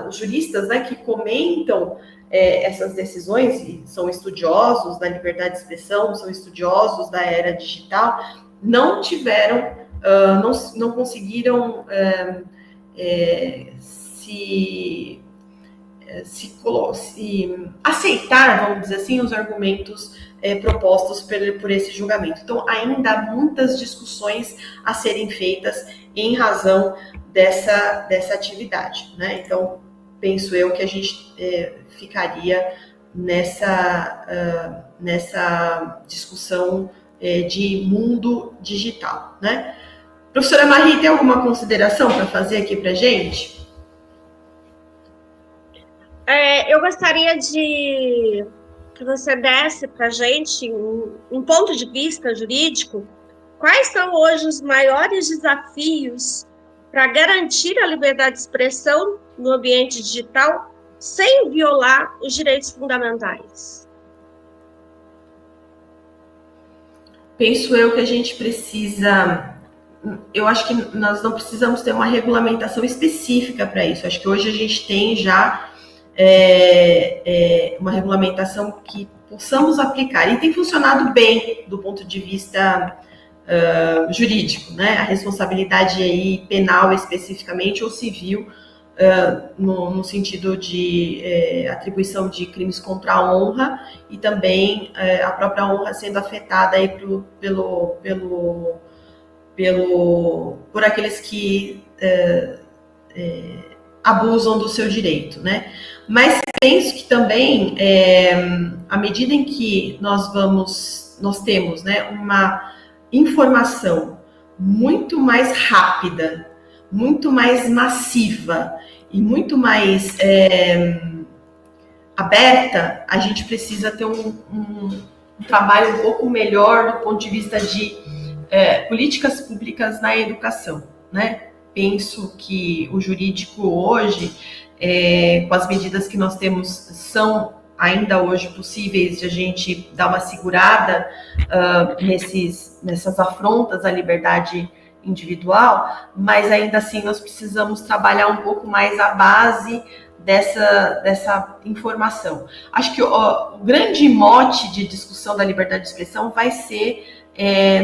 Speaker 2: os juristas, né, que comentam essas decisões, e são estudiosos da liberdade de expressão, são estudiosos da era digital, não tiveram, não conseguiram se aceitar, vamos dizer assim, os argumentos propostos por esse julgamento. Então, ainda há muitas discussões a serem feitas em razão dessa atividade, né? Então, penso eu que a gente ficaria nessa discussão de mundo digital, né? Professora Marie, tem alguma consideração para fazer aqui para a gente?
Speaker 4: Eu gostaria de que você desse para a gente um ponto de vista jurídico. Quais são hoje os maiores desafios para garantir a liberdade de expressão no ambiente digital sem violar os direitos fundamentais?
Speaker 2: Penso eu que a gente precisa... Eu acho que nós não precisamos ter uma regulamentação específica para isso. Acho que hoje a gente tem já uma regulamentação que possamos aplicar. E tem funcionado bem do ponto de vista jurídico, né? A responsabilidade aí penal especificamente ou civil, no sentido de atribuição de crimes contra a honra e também a própria honra sendo afetada aí por aqueles que abusam do seu direito, né? Mas penso que também, à medida em que nós temos, né, uma informação muito mais rápida, muito mais massiva e muito mais aberta, a gente precisa ter um trabalho um pouco melhor do ponto de vista de políticas públicas na educação, né? Penso que o jurídico hoje, com as medidas que nós temos, são ainda hoje possíveis de a gente dar uma segurada nessas afrontas à liberdade individual, mas ainda assim nós precisamos trabalhar um pouco mais a base dessa informação. Acho que o grande mote de discussão da liberdade de expressão vai ser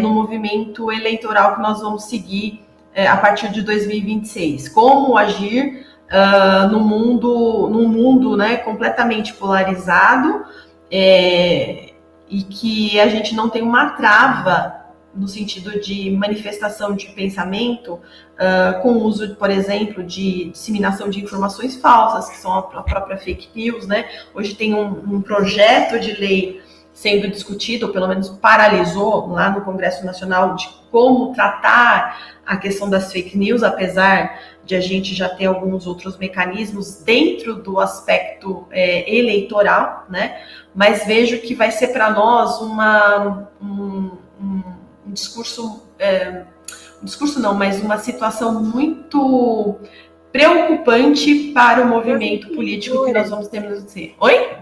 Speaker 2: no movimento eleitoral que nós vamos seguir a partir de 2026. Como agir num mundo, né, completamente polarizado e que a gente não tem uma trava no sentido de manifestação de pensamento com o uso, por exemplo, de disseminação de informações falsas, que são a própria fake news, né? Hoje tem um projeto de lei sendo discutido, ou pelo menos paralisou lá no Congresso Nacional, de como tratar a questão das fake news, apesar de a gente já ter alguns outros mecanismos dentro do aspecto eleitoral, né? Mas vejo que vai ser para nós um discurso, mas uma situação muito preocupante para o movimento político que nós vamos ter no ser. Oi?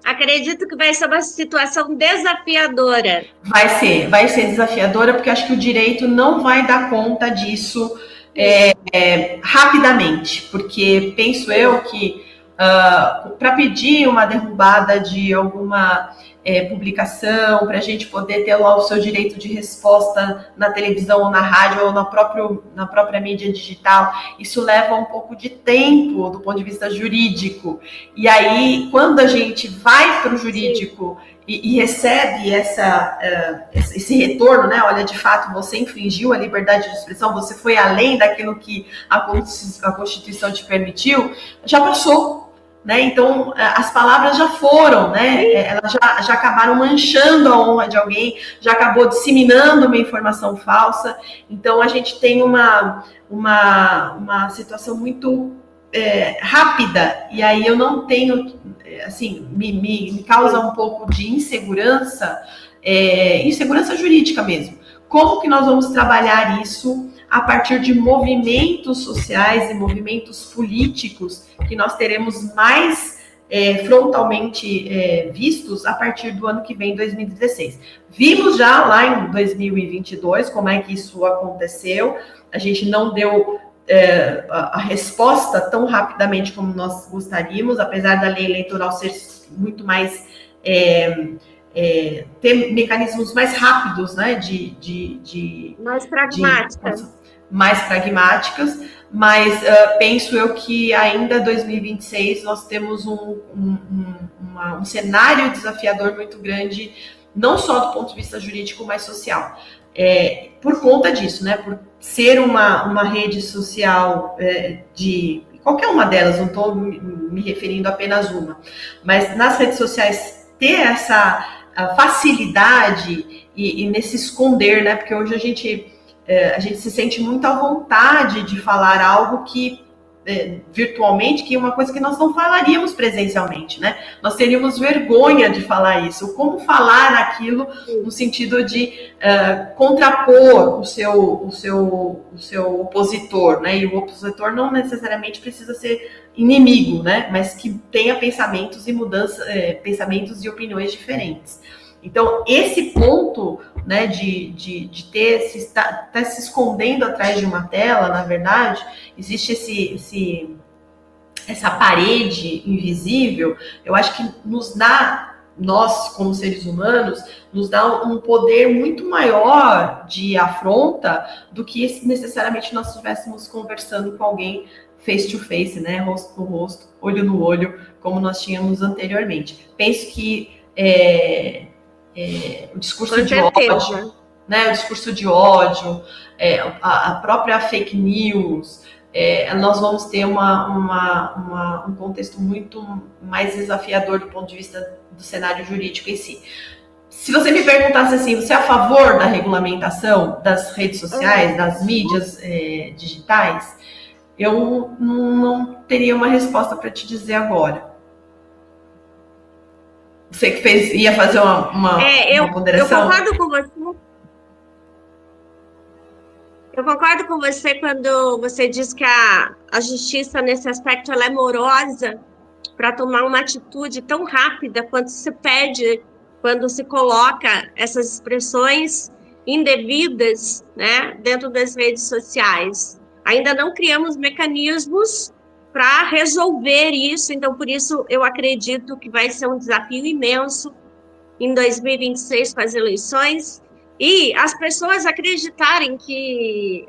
Speaker 4: Acredito que vai ser uma situação desafiadora.
Speaker 2: Vai ser desafiadora, porque acho que o direito não vai dar conta disso rapidamente, porque penso eu que para pedir uma derrubada de alguma publicação, para a gente poder ter lá o seu direito de resposta na televisão ou na rádio ou na própria mídia digital, isso leva um pouco de tempo do ponto de vista jurídico. E aí, quando a gente vai para o jurídico e recebe esse retorno, né? Olha, de fato, você infringiu a liberdade de expressão, você foi além daquilo que a Constituição te permitiu, já passou. Né? Então, as palavras já foram, né? Elas já acabaram manchando a honra de alguém, já acabou disseminando uma informação falsa. Então, a gente tem uma situação muito rápida, e aí eu não tenho, assim, me causa um pouco de insegurança, insegurança jurídica mesmo. Como que nós vamos trabalhar isso a partir de movimentos sociais e movimentos políticos que nós teremos mais frontalmente vistos a partir do ano que vem, 2016. Vimos já lá em 2022 como é que isso aconteceu, a gente não deu a resposta tão rapidamente como nós gostaríamos, apesar da lei eleitoral ser muito mais... ter mecanismos mais rápidos, né, mais pragmáticas, mas penso eu que ainda 2026 nós temos um cenário desafiador muito grande, não só do ponto de vista jurídico, mas social. Por conta disso, né, por ser uma rede social de qualquer uma delas, não estou me referindo a apenas uma, mas nas redes sociais ter essa facilidade e nesse esconder, né? Porque hoje a gente se sente muito à vontade de falar algo que virtualmente, que é uma coisa que nós não falaríamos presencialmente, né? Nós teríamos vergonha de falar isso. Como falar aquilo no sentido de contrapor o seu opositor, né? E o opositor não necessariamente precisa ser inimigo, né? Mas que tenha pensamentos e pensamentos e opiniões diferentes. Então, esse ponto, né, de estar se escondendo atrás de uma tela, na verdade, existe essa parede invisível, eu acho que nos dá, nós como seres humanos, nos dá um poder muito maior de afronta do que se necessariamente nós estivéssemos conversando com alguém face to face, né, rosto no rosto, olho no olho, como nós tínhamos anteriormente. Penso que o discurso de ódio, né? O discurso de ódio, a própria fake news, nós vamos ter um contexto muito mais desafiador do ponto de vista do cenário jurídico em si. Se você me perguntasse assim, você é a favor da regulamentação das redes sociais, das mídias digitais, eu não teria uma resposta para te dizer agora. Você que ia fazer uma ponderação?
Speaker 4: Eu concordo com você. Eu concordo com você quando você diz que a justiça, nesse aspecto, ela é morosa para tomar uma atitude tão rápida quanto se pede, quando se coloca essas expressões indevidas, né, dentro das redes sociais. Ainda não criamos mecanismos para resolver isso, então por isso eu acredito que vai ser um desafio imenso em 2026 com as eleições, e as pessoas acreditarem que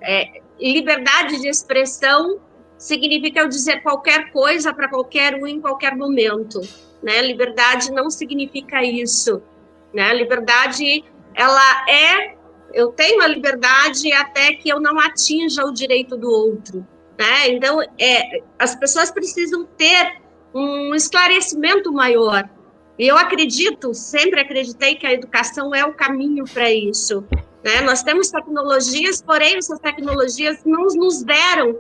Speaker 4: liberdade de expressão significa eu dizer qualquer coisa para qualquer um em qualquer momento, né? Liberdade não significa isso, né? Liberdade, ela eu tenho a liberdade até que eu não atinja o direito do outro, né? Então, as pessoas precisam ter um esclarecimento maior. E eu sempre acreditei que a educação é o caminho para isso, né? Nós temos tecnologias, porém, essas tecnologias não nos deram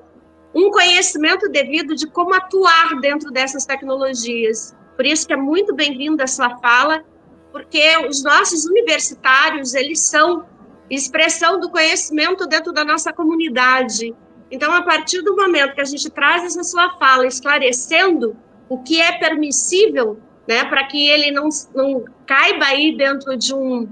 Speaker 4: um conhecimento devido de como atuar dentro dessas tecnologias. Por isso que é muito bem-vinda a sua fala, porque os nossos universitários, eles são expressão do conhecimento dentro da nossa comunidade. Então, a partir do momento que a gente traz essa sua fala, esclarecendo o que é permissível, né, para que ele não caiba aí dentro de um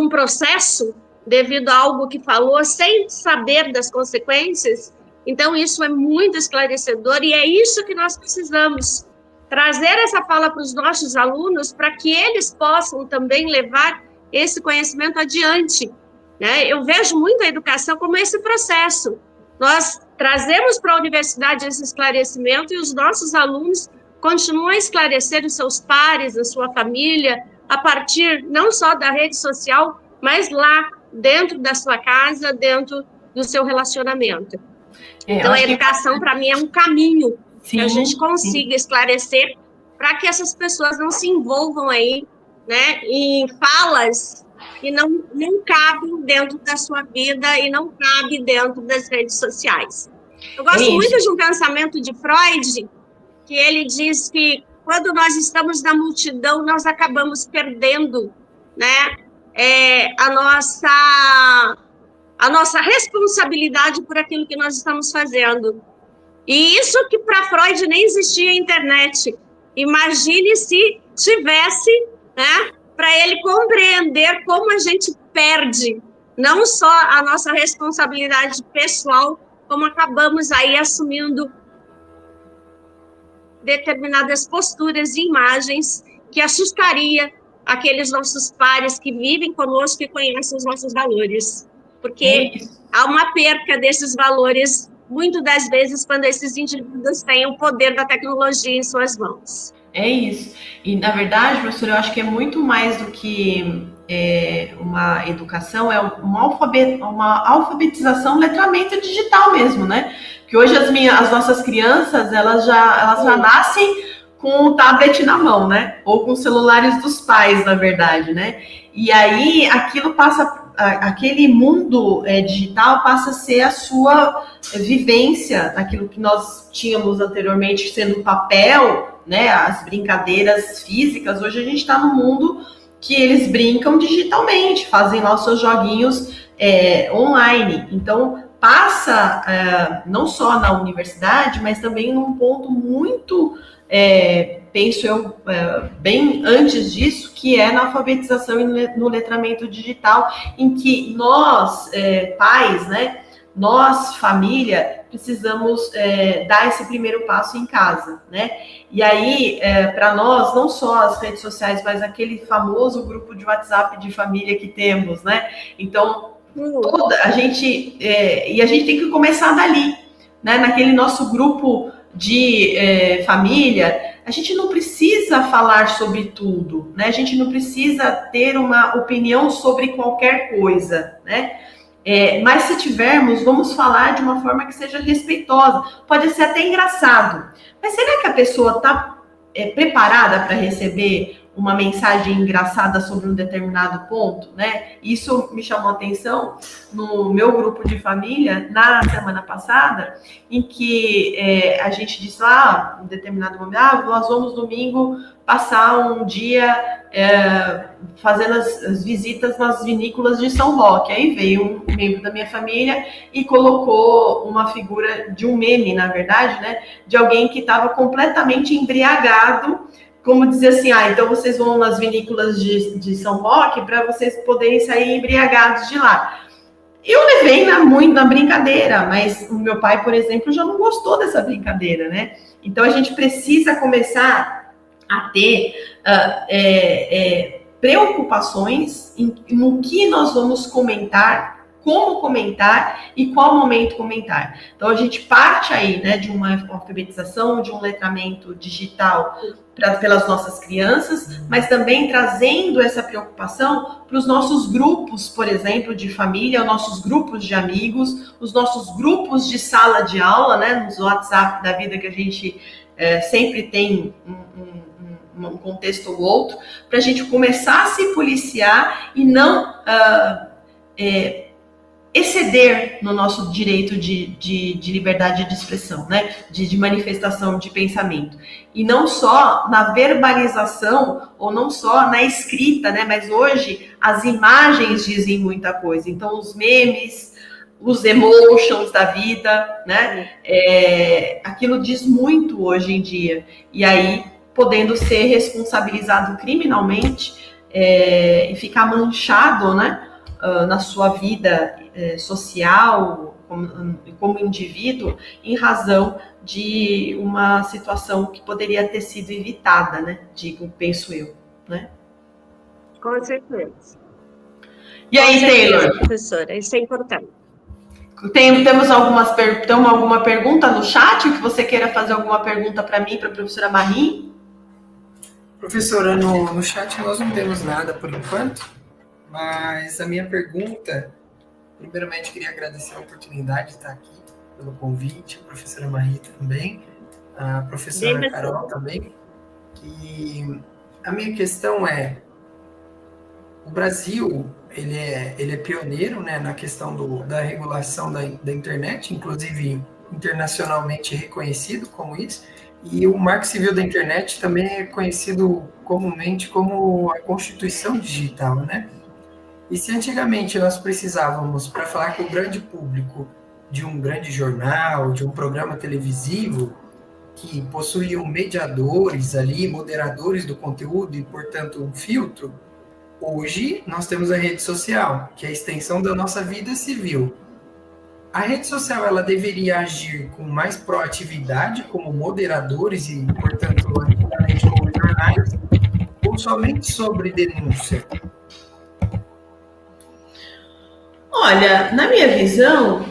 Speaker 4: processo devido a algo que falou, sem saber das consequências, então isso é muito esclarecedor e é isso que nós precisamos, trazer essa fala para os nossos alunos para que eles possam também levar esse conhecimento adiante, né? Eu vejo muito a educação como esse processo. Nós trazemos para a universidade esse esclarecimento e os nossos alunos continuam a esclarecer os seus pares, a sua família, a partir não só da rede social, mas lá dentro da sua casa, dentro do seu relacionamento. Então, a educação, para mim, é um caminho que a gente consiga esclarecer para que essas pessoas não se envolvam aí, né, em falas que não cabem dentro da sua vida e não cabem dentro das redes sociais. Eu gosto muito de um pensamento de Freud, que ele diz que quando nós estamos na multidão, nós acabamos perdendo, né, a nossa responsabilidade por aquilo que nós estamos fazendo. E isso que para Freud nem existia a internet. Imagine se tivesse, né, para ele compreender como a gente perde não só a nossa responsabilidade pessoal, como acabamos aí assumindo determinadas posturas e imagens que assustaria aqueles nossos pares que vivem conosco e conhecem os nossos valores. Porque há uma perca desses valores, muitas das vezes, quando esses indivíduos têm o poder da tecnologia em suas mãos.
Speaker 2: É isso. E, na verdade, professora, eu acho que é muito mais do que uma educação, é uma alfabetização, letramento digital mesmo, né? Que hoje as nossas crianças, elas já nascem com o tablet na mão, né? Ou com os celulares dos pais, na verdade, né? E aí aquilo passa, aquele mundo digital passa a ser a sua vivência, aquilo que nós tínhamos anteriormente sendo papel, né? As brincadeiras físicas. Hoje a gente está no mundo que eles brincam digitalmente, fazem lá os seus joguinhos online. Então passa não só na universidade, mas também num ponto muito penso eu, bem antes disso, que é na alfabetização e no letramento digital, em que nós, pais, né, nós, família, precisamos dar esse primeiro passo em casa, né? E aí, para nós, não só as redes sociais, mas aquele famoso grupo de WhatsApp de família que temos, né? Então, a gente tem que começar dali, né? Naquele nosso grupo de família, a gente não precisa falar sobre tudo, né? A gente não precisa ter uma opinião sobre qualquer coisa, né? Mas se tivermos, vamos falar de uma forma que seja respeitosa. Pode ser até engraçado, mas será que a pessoa está preparada para receber uma mensagem engraçada sobre um determinado ponto, né? Isso me chamou a atenção no meu grupo de família na semana passada, em que a gente disse lá, em determinado momento, nós vamos domingo passar um dia fazendo as visitas nas vinícolas de São Roque. Aí veio um membro da minha família e colocou uma figura de um meme, na verdade, né? De alguém que estava completamente embriagado, como dizer assim, então vocês vão nas vinícolas de São Roque para vocês poderem sair embriagados de lá. Eu levei muito na brincadeira, mas o meu pai, por exemplo, já não gostou dessa brincadeira, né? Então a gente precisa começar a ter preocupações no que nós vamos comentar, como comentar e qual momento comentar. Então a gente parte aí, né, de uma alfabetização, de um letramento digital pelas nossas crianças, mas também trazendo essa preocupação para os nossos grupos, por exemplo, de família, os nossos grupos de amigos, os nossos grupos de sala de aula, né, nos WhatsApp da vida que a gente sempre tem um contexto ou outro, para a gente começar a se policiar e não exceder no nosso direito de liberdade de expressão, né? De manifestação de pensamento. E não só na verbalização, ou não só na escrita, né? Mas hoje as imagens dizem muita coisa. Então, os memes, os emotions da vida, né? Aquilo diz muito hoje em dia. E aí, podendo ser responsabilizado criminalmente e ficar manchado, né? Na sua vida social, como indivíduo, em razão de uma situação que poderia ter sido evitada, né? Penso eu, né?
Speaker 4: Com certeza.
Speaker 2: E aí, Taylor?
Speaker 4: Professora, isso é importante.
Speaker 2: Temos alguma pergunta no chat? Que você queira fazer alguma pergunta para mim, para a professora Marim?
Speaker 5: Professora, no chat nós não temos nada por enquanto, mas a minha pergunta, primeiramente queria agradecer a oportunidade de estar aqui, pelo convite, a professora Marie também, a professora Carol também, e a minha questão o Brasil, ele é pioneiro, né, na questão da regulação da internet, inclusive internacionalmente reconhecido como isso, e o Marco Civil da Internet também é conhecido comumente como a Constituição Digital, né? E se antigamente nós precisávamos, para falar com o grande público, de um grande jornal, de um programa televisivo, que possuíam mediadores ali, moderadores do conteúdo e, portanto, um filtro, hoje nós temos a rede social, que é a extensão da nossa vida civil. A rede social, ela deveria agir com mais proatividade como moderadores e, portanto, antigamente como jornais, ou somente sobre denúncia?
Speaker 2: Olha, na minha visão,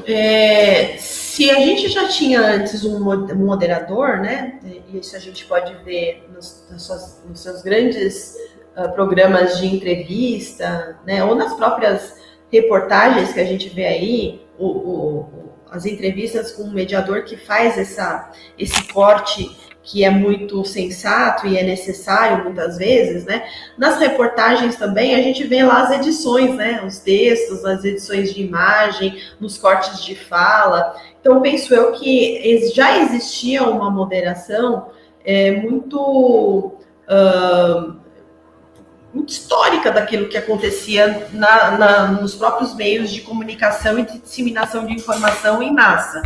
Speaker 2: se a gente já tinha antes um moderador, né? E isso a gente pode ver nos seus grandes programas de entrevista, né? Ou nas próprias reportagens que a gente vê aí, as entrevistas com o mediador que faz esse corte que é muito sensato e é necessário muitas vezes, né? Nas reportagens também a gente vê lá as edições, né? Os textos, as edições de imagem, nos cortes de fala. Então penso eu que já existia uma moderação muito histórica daquilo que acontecia nos próprios meios de comunicação e de disseminação de informação em massa.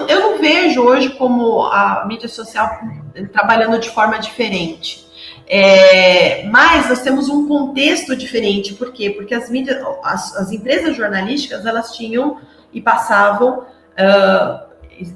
Speaker 2: Eu não vejo hoje como a mídia social trabalhando de forma diferente. Mas nós temos um contexto diferente. Por quê? Porque as empresas jornalísticas, elas tinham e passavam...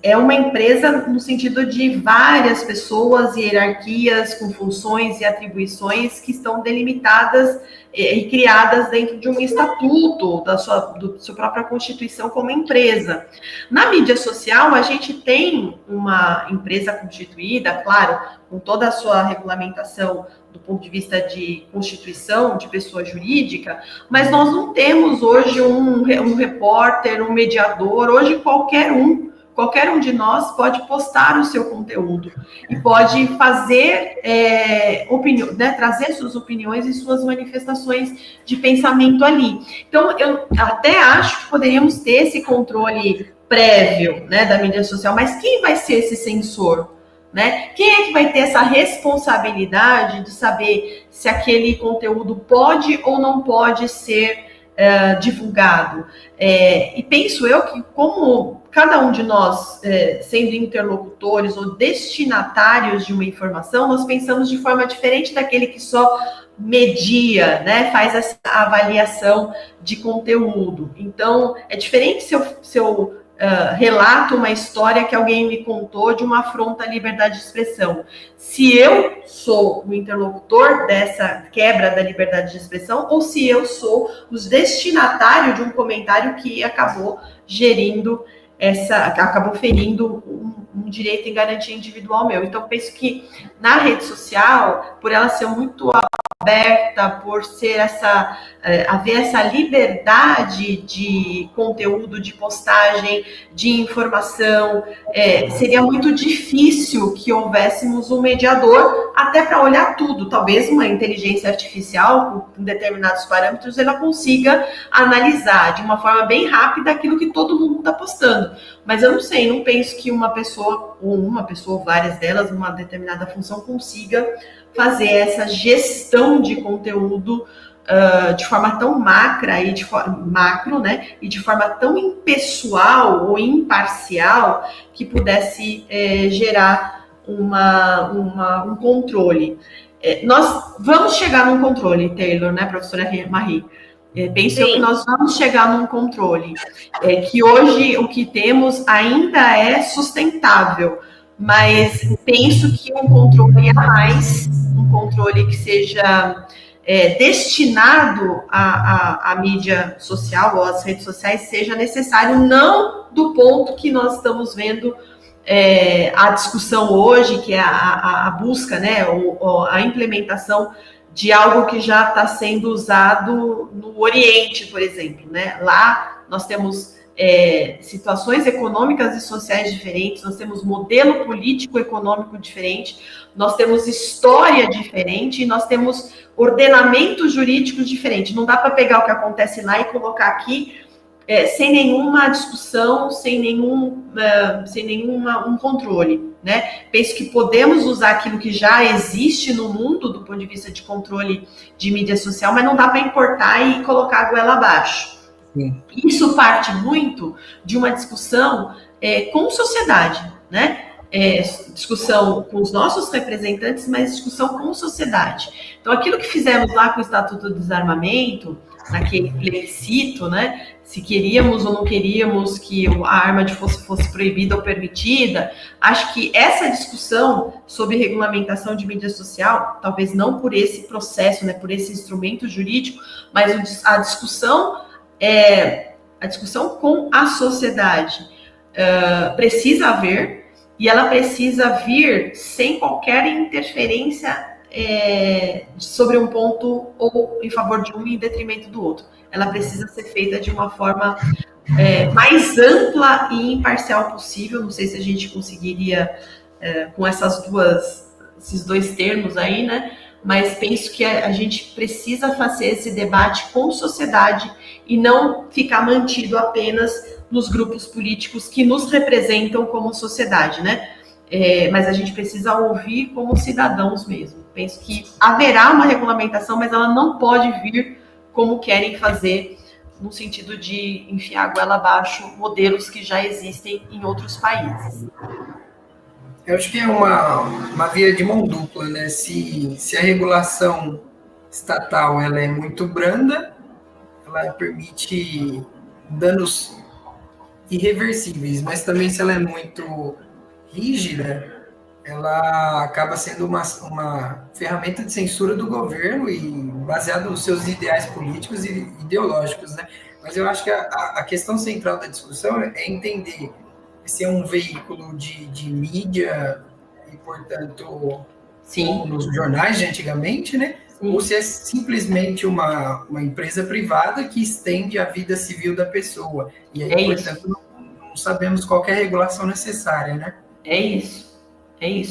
Speaker 2: é uma empresa no sentido de várias pessoas e hierarquias com funções e atribuições que estão delimitadas e criadas dentro de um estatuto da sua própria constituição como empresa. Na mídia social, a gente tem uma empresa constituída, claro, com toda a sua regulamentação do ponto de vista de constituição de pessoa jurídica, mas nós não temos hoje um repórter, um mediador, hoje qualquer um de nós pode postar o seu conteúdo e pode fazer trazer suas opiniões e suas manifestações de pensamento ali. Então, eu até acho que poderíamos ter esse controle prévio, né, da mídia social, mas quem vai ser esse censor? Né? Quem é que vai ter essa responsabilidade de saber se aquele conteúdo pode ou não pode ser divulgado? E penso eu que, como cada um de nós, sendo interlocutores ou destinatários de uma informação, nós pensamos de forma diferente daquele que só media, né, faz essa avaliação de conteúdo. Então, é diferente se eu relato uma história que alguém me contou de uma afronta à liberdade de expressão. Se eu sou o interlocutor dessa quebra da liberdade de expressão ou se eu sou o destinatário de um comentário que acabou acabou ferindo um direito em garantia individual meu. Então, penso que na rede social, por ela ser muito aberta, por ser haver essa liberdade de conteúdo, de postagem, de informação, seria muito difícil que houvéssemos um mediador até para olhar tudo. Talvez uma inteligência artificial, com determinados parâmetros, ela consiga analisar de uma forma bem rápida aquilo que todo mundo está postando. Mas eu não sei, não penso que uma pessoa ou várias delas, uma determinada função, consiga fazer essa gestão de conteúdo de forma tão macro, né, e de forma tão impessoal ou imparcial que pudesse gerar um controle. Nós vamos chegar num controle, Taylor, né, professora Marie? Penso que nós vamos chegar num controle, que hoje o que temos ainda é sustentável, mas penso que um controle a mais, um controle que seja destinado à mídia social ou às redes sociais seja necessário, não do ponto que nós estamos vendo a discussão hoje, que é a busca, né, ou a implementação de algo que já está sendo usado no Oriente, por exemplo, né? Lá nós temos situações econômicas e sociais diferentes, nós temos modelo político-econômico diferente, nós temos história diferente, nós temos ordenamentos jurídicos diferentes. Não dá para pegar o que acontece lá e colocar aqui sem nenhuma discussão, sem nenhum controle, né? Penso que podemos usar aquilo que já existe no mundo do ponto de vista de controle de mídia social, mas não dá para importar e colocar a goela abaixo. Sim. Isso parte muito de uma discussão com sociedade, né? Discussão com os nossos representantes, mas discussão com sociedade. Então, aquilo que fizemos lá com o Estatuto do Desarmamento, naquele plebiscito, né? Se queríamos ou não queríamos que a arma de fogo fosse proibida ou permitida, acho que essa discussão sobre regulamentação de mídia social, talvez não por esse processo, né, por esse instrumento jurídico, mas a discussão com a sociedade precisa haver, e ela precisa vir sem qualquer interferência sobre um ponto ou em favor de um e em detrimento do outro. Ela precisa ser feita de uma forma mais ampla e imparcial possível. Não sei se a gente conseguiria com esses dois termos aí, né? Mas penso que a gente precisa fazer esse debate com sociedade e não ficar mantido apenas nos grupos políticos que nos representam como sociedade, né? Mas a gente precisa ouvir como cidadãos mesmo. Penso que haverá uma regulamentação, mas ela não pode vir como querem fazer, no sentido de enfiar a goela abaixo modelos que já existem em outros países.
Speaker 5: Eu acho que é uma via de mão dupla, né? Se a regulação estatal ela é muito branda, ela permite danos irreversíveis, mas também se ela é muito rígida, ela acaba sendo uma ferramenta de censura do governo e baseado nos seus ideais políticos e ideológicos, né? Mas eu acho que a questão central da discussão é entender se é um veículo de mídia e, portanto,
Speaker 2: Sim.
Speaker 5: Nos jornais de antigamente, né? Sim. Ou se é simplesmente uma empresa privada que estende a vida civil da pessoa. E aí, portanto, não sabemos qual é a regulação necessária, né?
Speaker 2: É isso.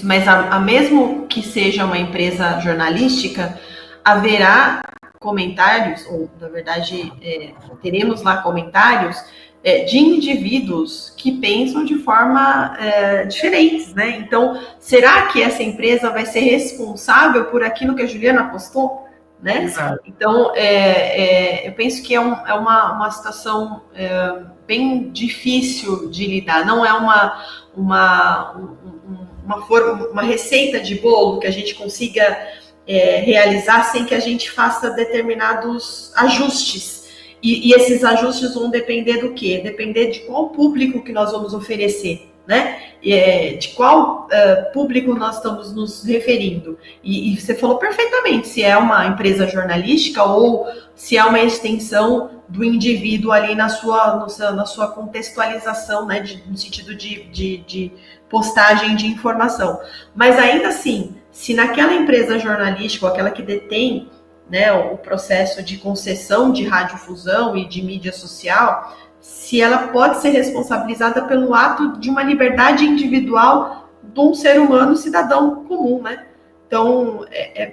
Speaker 2: Mas a mesmo que seja uma empresa jornalística, haverá comentários, ou na verdade teremos lá comentários de indivíduos que pensam de forma diferentes, né? Então, será que essa empresa vai ser responsável por aquilo que a Juliana postou? Né?
Speaker 5: Exato. Então,
Speaker 2: eu penso que é uma situação bem difícil de lidar. Não é uma receita de bolo que a gente consiga realizar sem que a gente faça determinados ajustes. E esses ajustes vão depender do quê? Depender de qual público que nós vamos oferecer, né? De qual público nós estamos nos referindo. E você falou perfeitamente, se é uma empresa jornalística ou se é uma extensão do indivíduo ali na sua contextualização, né? No sentido de postagem de informação. Mas ainda assim, se naquela empresa jornalística, ou aquela que detém, né, o processo de concessão de radiodifusão e de mídia social, se ela pode ser responsabilizada pelo ato de uma liberdade individual de um ser humano cidadão comum, né? Então,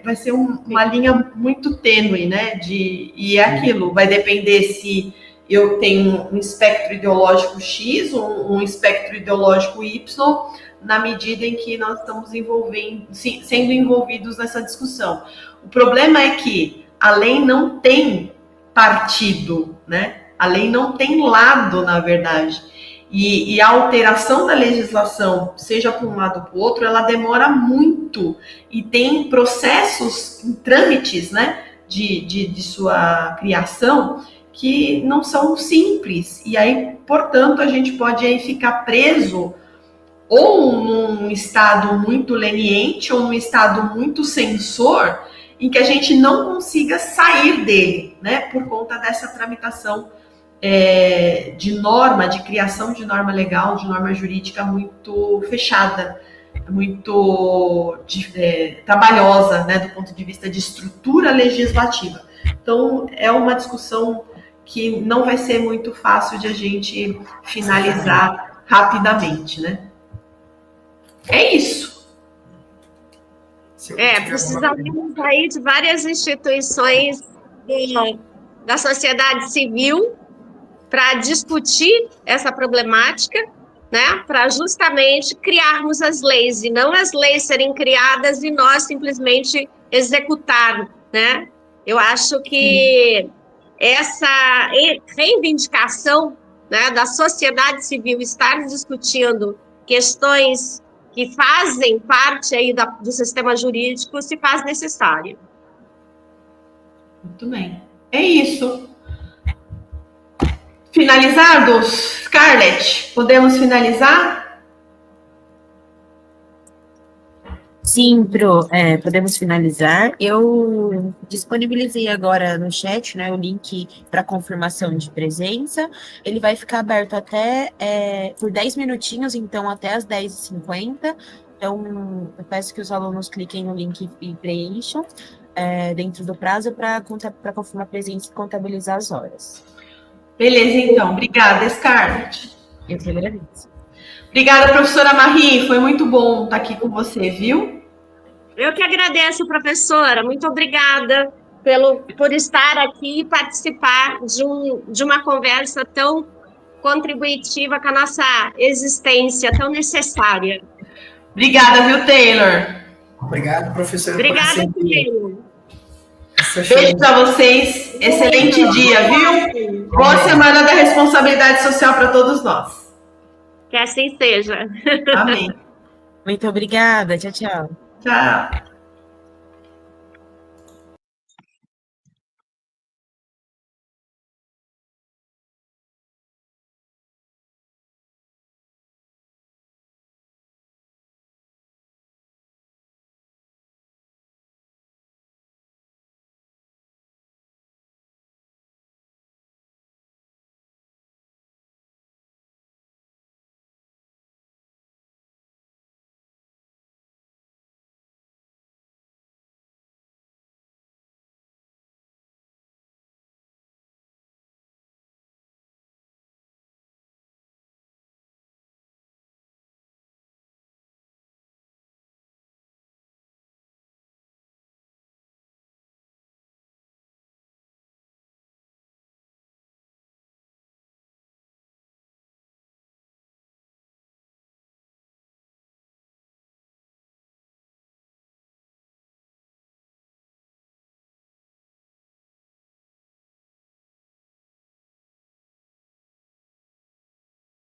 Speaker 2: vai ser uma linha muito tênue, né? E é aquilo, vai depender se eu tenho um espectro ideológico X ou um espectro ideológico Y, na medida em que nós estamos sendo envolvidos nessa discussão. O problema é que a lei não tem partido, né? A lei não tem lado, na verdade. E a alteração da legislação, seja para um lado ou para o outro, ela demora muito. E tem processos, trâmites, né, de sua criação que não são simples. E aí, portanto, a gente pode aí ficar preso ou num estado muito leniente ou num estado muito censor, em que a gente não consiga sair dele, né, por conta dessa tramitação de criação de norma legal, de norma jurídica muito fechada, muito trabalhosa, né, do ponto de vista de estrutura legislativa. Então, é uma discussão que não vai ser muito fácil de a gente finalizar rapidamente, né? É isso.
Speaker 4: Precisamos aí de várias instituições da sociedade civil para discutir essa problemática, né? Para justamente criarmos as leis, e não as leis serem criadas e nós simplesmente executar, né? Eu acho que essa reivindicação, né, da sociedade civil estar discutindo questões que fazem parte aí do sistema jurídico se faz necessário.
Speaker 2: Muito bem. É isso. Finalizados? Scarlett, podemos finalizar?
Speaker 3: Sim, podemos finalizar. Eu disponibilizei agora no chat, né, o link para confirmação de presença. Ele vai ficar aberto até por 10 minutinhos, então até as 10h50. Então, eu peço que os alunos cliquem no link e preencham dentro do prazo para confirmar a presença e contabilizar as horas.
Speaker 2: Beleza, então. Obrigada, Scarlett.
Speaker 3: Eu que agradeço.
Speaker 2: Obrigada, professora Marie. Foi muito bom estar aqui com você, viu?
Speaker 4: Eu que agradeço, professora. Muito obrigada por estar aqui e participar de uma conversa tão contributiva com a nossa existência, tão necessária.
Speaker 2: Obrigada, viu, Taylor?
Speaker 5: Obrigado, professora.
Speaker 4: Obrigada, Taylor.
Speaker 2: Beijo para vocês. Excelente dia, viu? Boa semana da responsabilidade social para todos nós.
Speaker 4: Que assim seja.
Speaker 2: Amém.
Speaker 3: Muito obrigada. Tchau, tchau.
Speaker 2: Tchau.